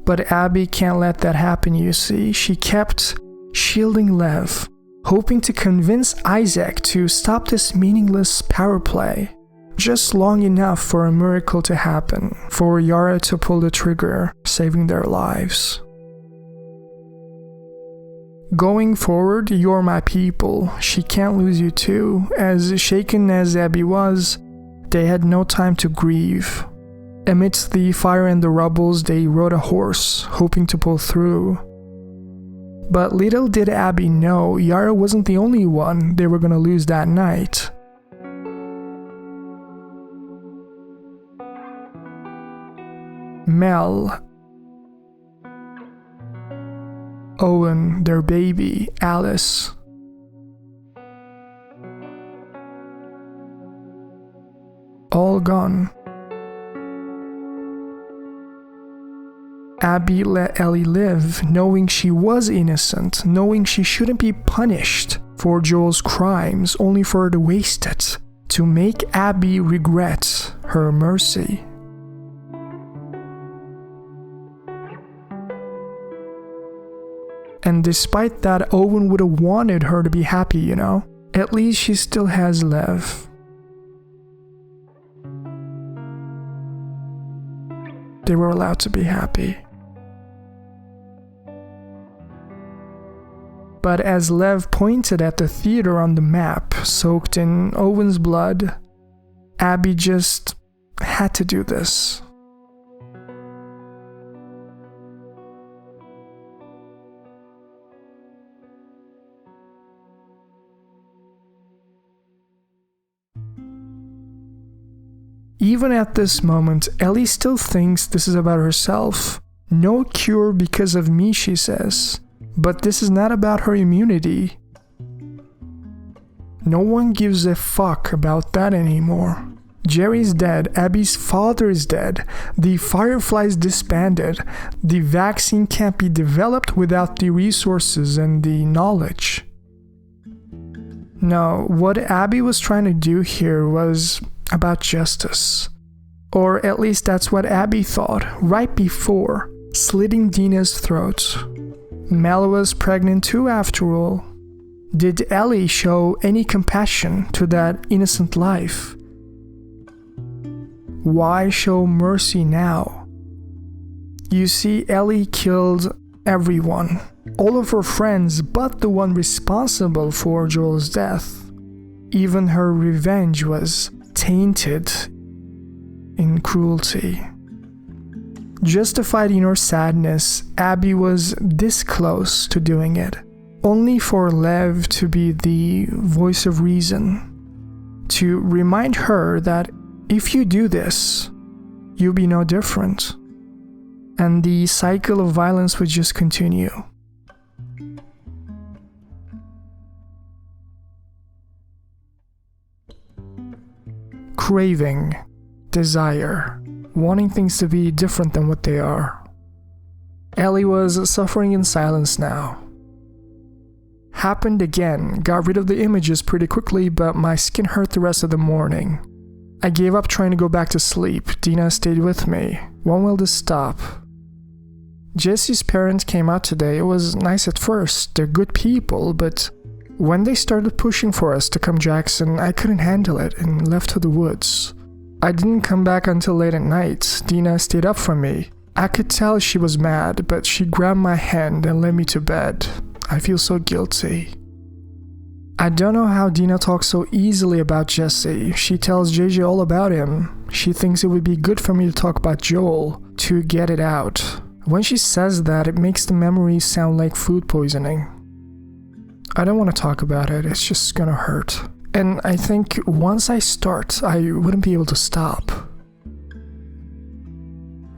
But Abby can't let that happen, you see. She kept shielding Lev, hoping to convince Isaac to stop this meaningless power play. Just long enough for a miracle to happen, for Yara to pull the trigger, saving their lives. Going forward, you're my people. She can't lose you too. As shaken as Abby was, they had no time to grieve. Amidst the fire and the rubbles, they rode a horse, hoping to pull through. But little did Abby know, Yara wasn't the only one they were gonna lose that night. Mel, Owen, their baby, Alice. All gone. Abby let Ellie live, knowing she was innocent, knowing she shouldn't be punished for Joel's crimes, only for her to waste it, to make Abby regret her mercy. And despite that, Owen would have wanted her to be happy, you know? At least she still has Lev. They were allowed to be happy. But as Lev pointed at the theater on the map, soaked in Owen's blood, Abby just had to do this. Even at this moment, Ellie still thinks this is about herself. No cure because of me, she says. But this is not about her immunity. No one gives a fuck about that anymore. Jerry's dead, Abby's father is dead, the Fireflies disbanded, the vaccine can't be developed without the resources and the knowledge. No, what Abby was trying to do here was about justice. Or at least that's what Abby thought, right before slitting Dina's throat. Mel was pregnant too, after all. Did Ellie show any compassion to that innocent life? Why show mercy now? You see, Ellie killed everyone, all of her friends but the one responsible for Joel's death. Even her revenge was tainted in cruelty. Justified in her sadness, Abby was this close to doing it, only for Lev to be the voice of reason, to remind her that if you do this, you'll be no different, and the cycle of violence would just continue. craving, desire, wanting things to be different than what they are. Ellie was suffering in silence now. Happened again, got rid of the images pretty quickly, but my skin hurt the rest of the morning. I gave up trying to go back to sleep. Dina stayed with me. When will this stop? Jesse's parents came out today. It was nice at first. They're good people, but when they started pushing for us to come Jackson, I couldn't handle it and left to the woods. I didn't come back until late at night. Dina stayed up for me. I could tell she was mad, but she grabbed my hand and led me to bed. I feel so guilty. I don't know how Dina talks so easily about Jesse. She tells JJ all about him. She thinks it would be good for me to talk about Joel, to get it out. When she says that, it makes the memories sound like food poisoning. I don't want to talk about it, it's just gonna hurt. And I think once I start, I wouldn't be able to stop.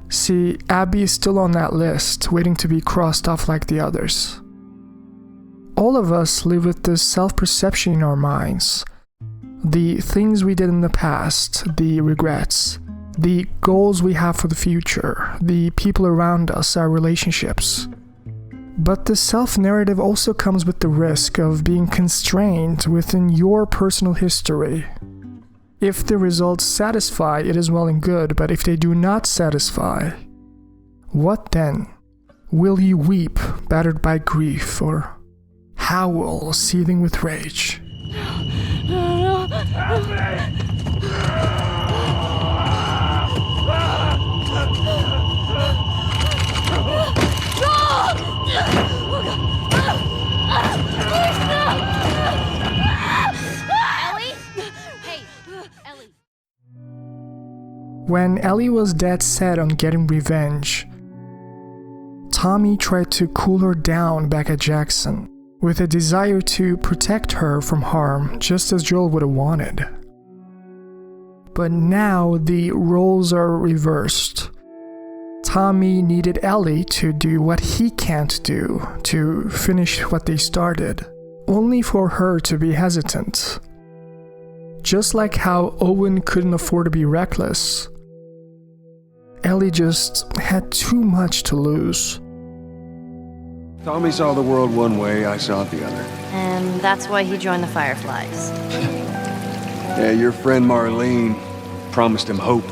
See, Abby is still on that list, waiting to be crossed off like the others. All of us live with this self-perception in our minds. The things we did in the past, the regrets, the goals we have for the future, the people around us, our relationships. But the self-narrative also comes with the risk of being constrained within your personal history. If the results satisfy, it is well and good, but if they do not satisfy, what then? Will you weep, battered by grief, or howl, seething with rage? When Ellie was dead set on getting revenge, Tommy tried to cool her down back at Jackson, with a desire to protect her from harm, just as Joel would have wanted. But now the roles are reversed. Tommy needed Ellie to do what he can't do, to finish what they started, only for her to be hesitant. Just like how Owen couldn't afford to be reckless, Ellie just had too much to lose. Tommy saw the world one way, I saw it the other. And that's why he joined the Fireflies. Yeah, your friend Marlene promised him hope.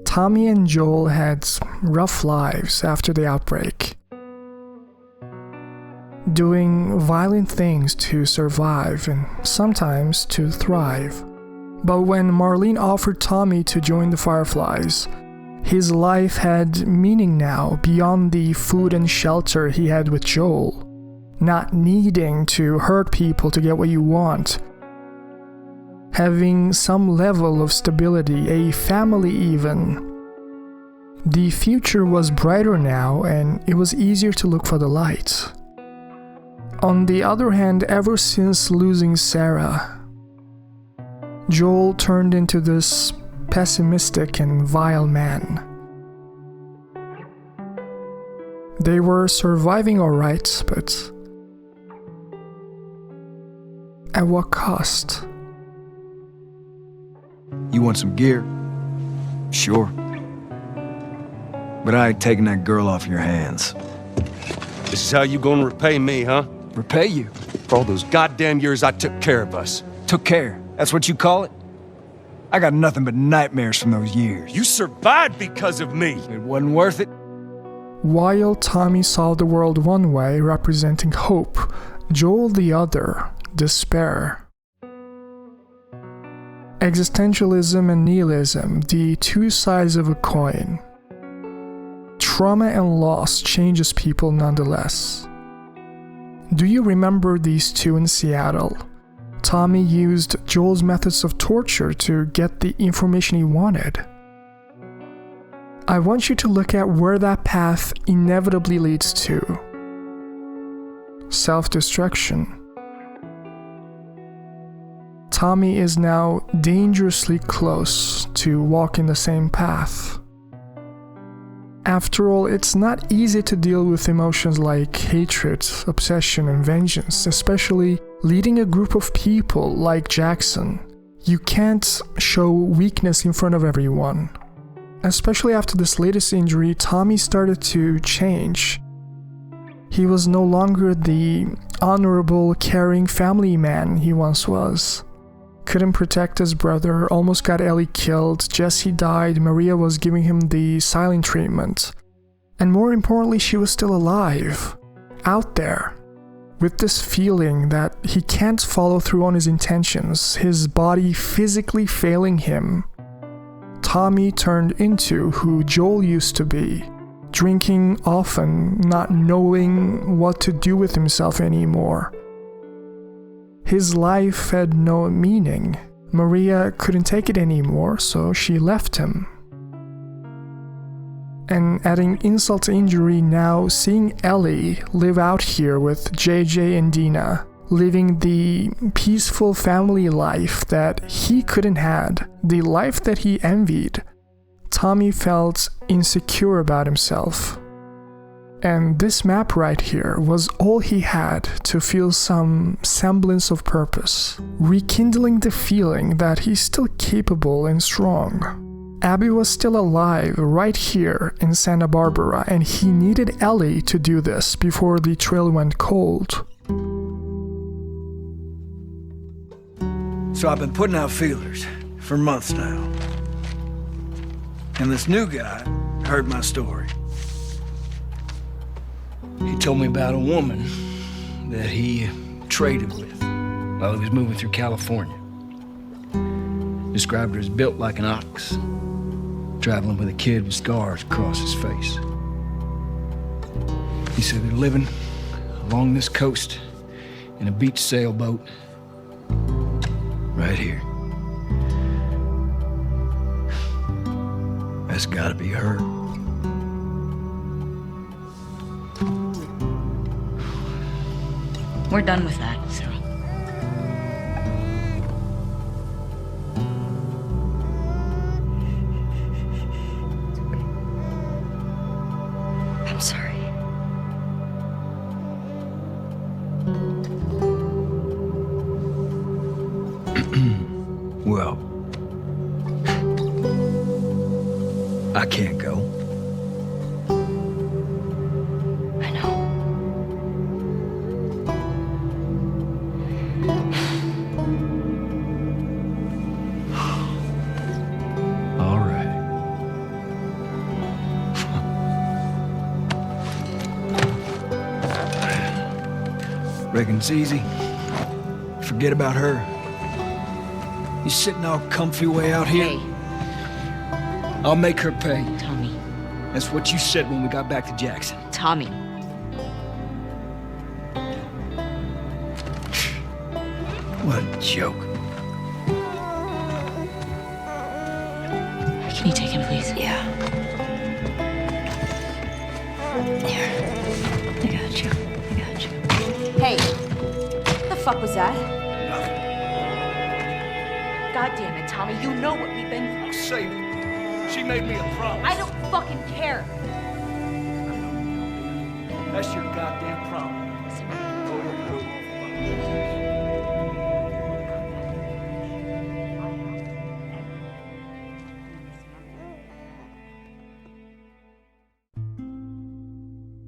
Tommy and Joel had rough lives after the outbreak, doing violent things to survive and sometimes to thrive. But when Marlene offered Tommy to join the Fireflies, his life had meaning now beyond the food and shelter he had with Joel. Not needing to hurt people to get what you want. Having some level of stability, a family even. The future was brighter now, and it was easier to look for the light. On the other hand, ever since losing Sarah, Joel turned into this pessimistic and vile man. They were surviving alright, but at what cost? You want some gear? Sure. But I ain't taking that girl off your hands. This is how you gonna repay me, huh? Repay you? For all those goddamn years I took care of us. Took care? That's what you call it? I got nothing but nightmares from those years. You survived because of me. It wasn't worth it. While Tommy saw the world one way, representing hope, Joel the other, despair. Existentialism and nihilism, the two sides of a coin. Trauma and loss changes people nonetheless. Do you remember these two in Seattle? Tommy used Joel's methods of torture to get the information he wanted. I want you to look at where that path inevitably leads to. Self-destruction. Tommy is now dangerously close to walking the same path. After all, it's not easy to deal with emotions like hatred, obsession, and vengeance, especially leading a group of people like Jackson. You can't show weakness in front of everyone. Especially after this latest injury, Tommy started to change. He was no longer the honorable, caring family man he once was. Couldn't protect his brother, almost got Ellie killed, Jesse died, Maria was giving him the silent treatment. And more importantly, she was still alive, out there, with this feeling that he can't follow through on his intentions, his body physically failing him. Tommy turned into who Joel used to be, drinking often, not knowing what to do with himself anymore. His life had no meaning. Maria couldn't take it anymore, so she left him. And adding insult to injury, now seeing Ellie live out here with JJ and Dina, living the peaceful family life that he couldn't had, the life that he envied, Tommy felt insecure about himself. And this map right here was all he had to feel some semblance of purpose, rekindling the feeling that he's still capable and strong. Abby was still alive right here in Santa Barbara, and he needed Ellie to do this before the trail went cold. So I've been putting out feelers for months now. And this new guy heard my story. He told me about a woman that he traded with while he was moving through California. Described her as built like an ox, traveling with a kid with scars across his face. He said they're living along this coast in a beach sailboat right here. That's gotta be her. We're done with that, Sarah. I'm sorry. Well, I can't go. I know. All right. Reckon it's easy. Forget about her. You sitting all comfy way out here? Hey. I'll make her pay. Tommy. That's what you said when we got back to Jackson. Tommy. What a joke. Can you take him, please? Yeah. Here. I got you. Hey, what the fuck was that? God damn it, Tommy, you know what we've been through. I'll save her. She made me a promise. I don't fucking care. That's your goddamn promise.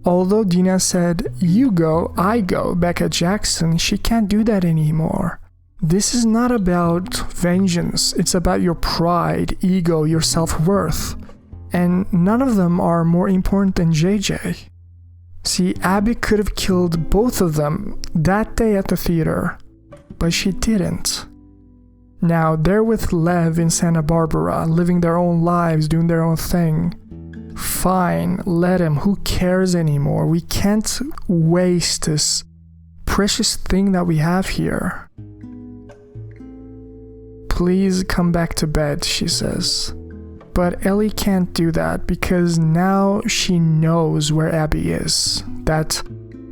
Although Dina said, "You go, I go," back at Jackson, she can't do that anymore. This is not about vengeance, it's about your pride, ego, your self-worth. And none of them are more important than JJ. See, Abby could have killed both of them that day at the theater, but she didn't. Now they're with Lev in Santa Barbara, living their own lives, doing their own thing. Fine, let him, who cares anymore? We can't waste this precious thing that we have here. Please come back to bed, she says. But Ellie can't do that because now she knows where Abby is. That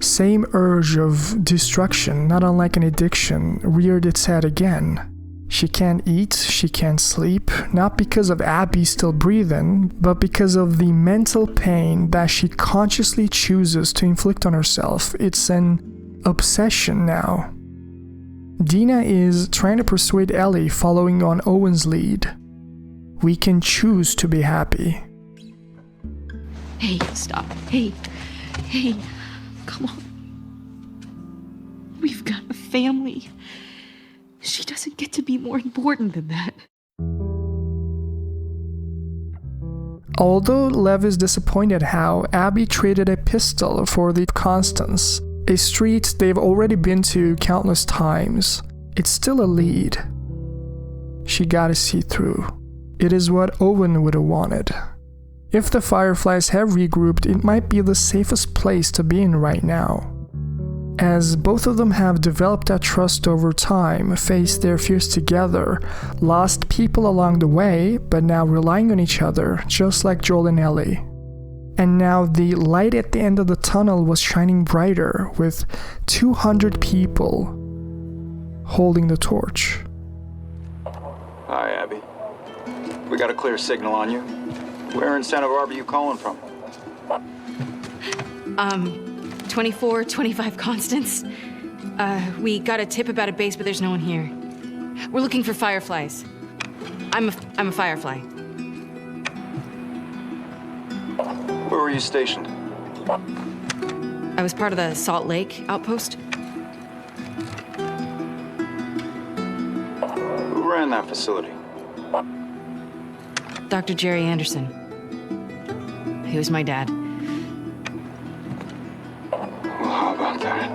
same urge of destruction, not unlike an addiction, reared its head again. She can't eat, she can't sleep, not because of Abby still breathing, but because of the mental pain that she consciously chooses to inflict on herself. It's an obsession now. Dina is trying to persuade Ellie following on Owen's lead. We can choose to be happy. Hey, stop. Hey, come on. We've got a family. She doesn't get to be more important than that. Although Lev is disappointed how Abby traded a pistol for the Constance, a street they've already been to countless times, it's still a lead. She gotta see through. It is what Owen would have wanted. If the Fireflies have regrouped, it might be the safest place to be in right now. As both of them have developed that trust over time, faced their fears together, lost people along the way, but now relying on each other, just like Joel and Ellie. And now the light at the end of the tunnel was shining brighter, with 200 people holding the torch. Hi, Abby. We got a clear signal on you. Where in Santa Barbara you calling from? 2425 Constance. We got a tip about a base, but there's no one here. We're looking for Fireflies. I'm a Firefly. Where were you stationed? I was part of the Salt Lake outpost. Who ran that facility? Dr. Jerry Anderson. He was my dad. Well, how about that?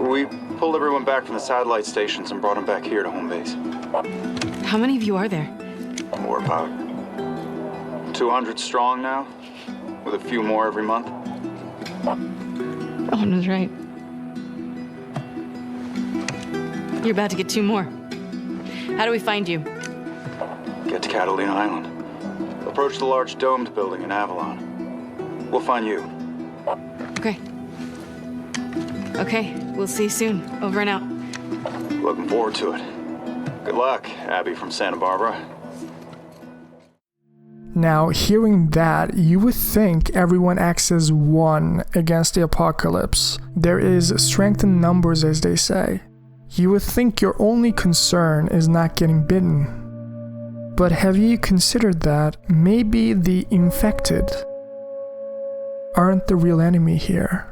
We pulled everyone back from the satellite stations and brought them back here to home base. How many of you are there? We're about 200 strong now, with a few more every month. Owen was right. You're about to get 2 more. How do we find you? Get to Catalina Island. Approach the large domed building in Avalon. We'll find you. Okay. Okay, we'll see you soon. Over and out. Looking forward to it. Good luck, Abby from Santa Barbara. Now, hearing that, you would think everyone acts as one against the apocalypse. There is strength in numbers, as they say. You would think your only concern is not getting bitten. But have you considered that maybe the infected aren't the real enemy here?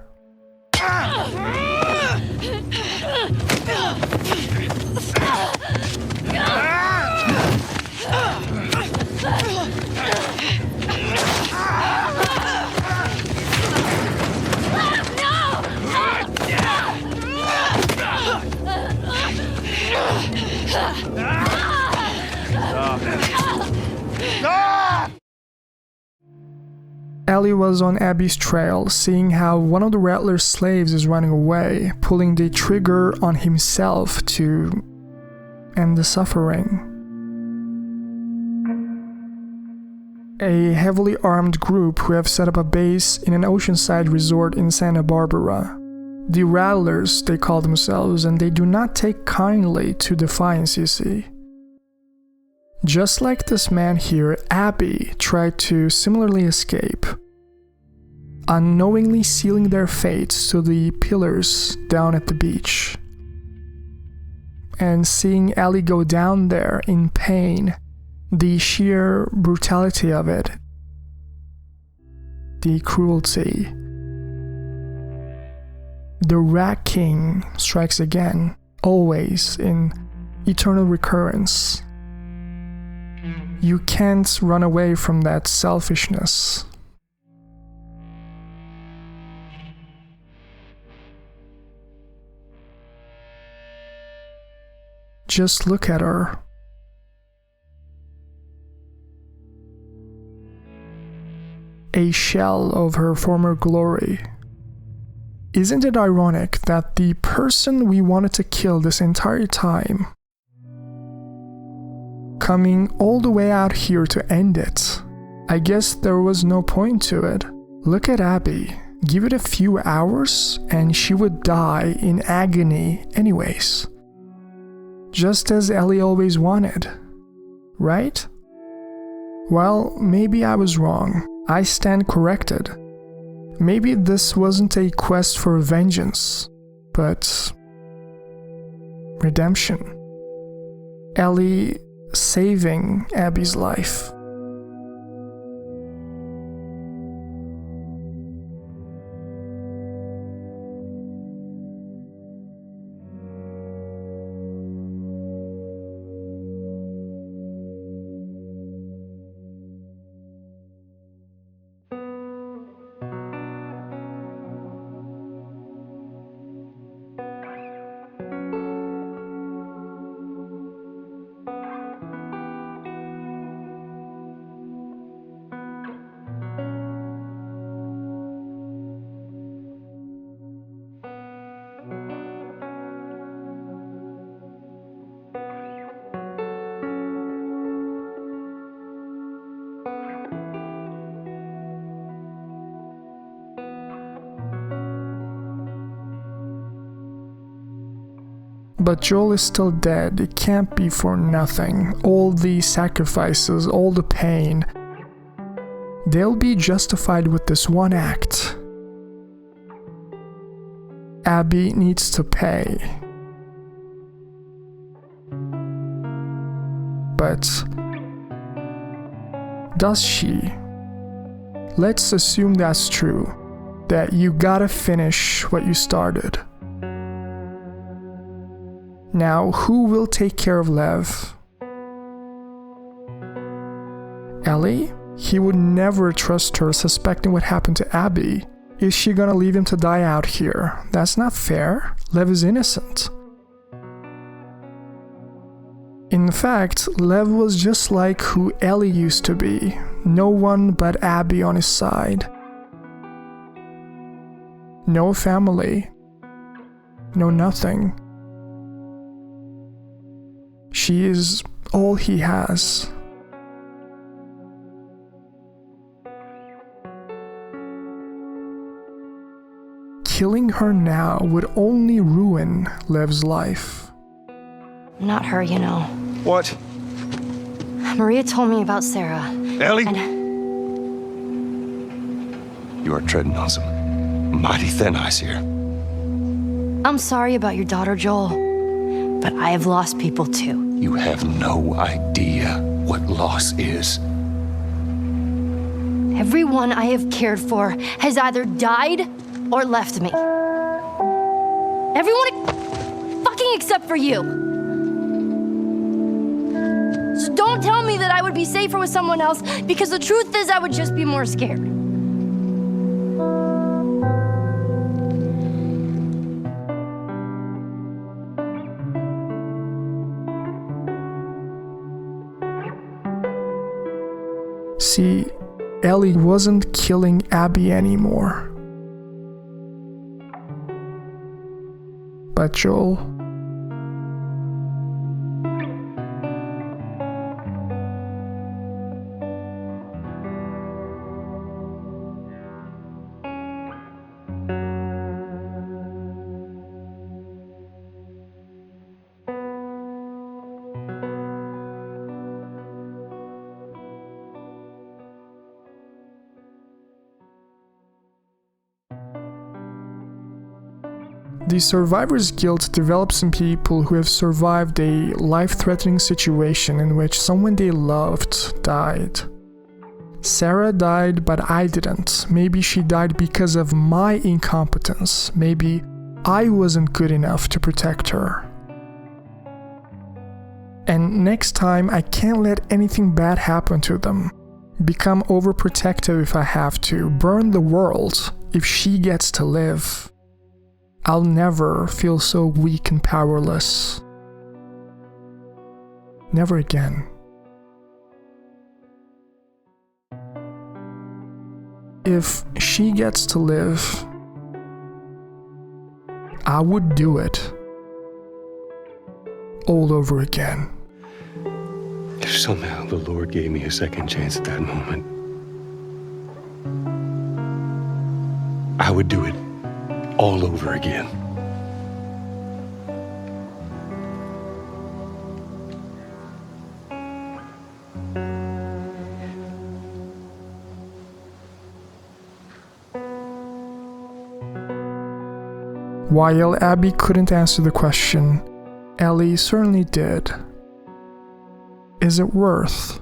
Ellie was on Abby's trail, seeing how one of the Rattlers' slaves is running away, pulling the trigger on himself to end the suffering. A heavily armed group who have set up a base in an oceanside resort in Santa Barbara. The Rattlers, they call themselves, and they do not take kindly to defiance, you see. Just like this man here, Abby tried to similarly escape, unknowingly sealing their fates to the pillars down at the beach. And seeing Ellie go down there in pain, the sheer brutality of it, the cruelty. The Rat King strikes again, always in eternal recurrence. You can't run away from that selfishness. Just look at her. A shell of her former glory. Isn't it ironic that the person we wanted to kill this entire time, coming all the way out here to end it, I guess there was no point to it. Look at Abby. Give it a few hours and she would die in agony anyways. Just as Ellie always wanted, right? Well, maybe I was wrong. I stand corrected. Maybe this wasn't a quest for vengeance, but redemption. Ellie saving Abby's life. But Joel is still dead. It can't be for nothing. All the sacrifices, all the pain, they'll be justified with this one act. Abby needs to pay. But does she? Let's assume that's true, that you gotta finish what you started. Now, who will take care of Lev? Ellie? He would never trust her, suspecting what happened to Abby. Is she gonna leave him to die out here? That's not fair. Lev is innocent. In fact, Lev was just like who Ellie used to be. No one but Abby on his side. No family. No nothing. She is all he has. Killing her now would only ruin Lev's life. Not her, you know. What? Maria told me about Sarah. Ellie? You are treading on some mighty thin ice here. I'm sorry about your daughter, Joel. But I have lost people too. You have no idea what loss is. Everyone I have cared for has either died or left me. Everyone fucking except for you. So don't tell me that I would be safer with someone else, because the truth is I would just be more scared. See, Ellie wasn't killing Abby anymore. But Joel. The survivor's guilt develops in people who have survived a life-threatening situation in which someone they loved died. Sarah died, but I didn't. Maybe she died because of my incompetence. Maybe I wasn't good enough to protect her. And next time, I can't let anything bad happen to them. Become overprotective if I have to. Burn the world if she gets to live. I'll never feel so weak and powerless. Never again. If she gets to live, I would do it all over again. If somehow the Lord gave me a second chance at that moment, I would do it all over again. While Abby couldn't answer the question, Ellie certainly did. Is it worth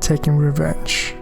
taking revenge?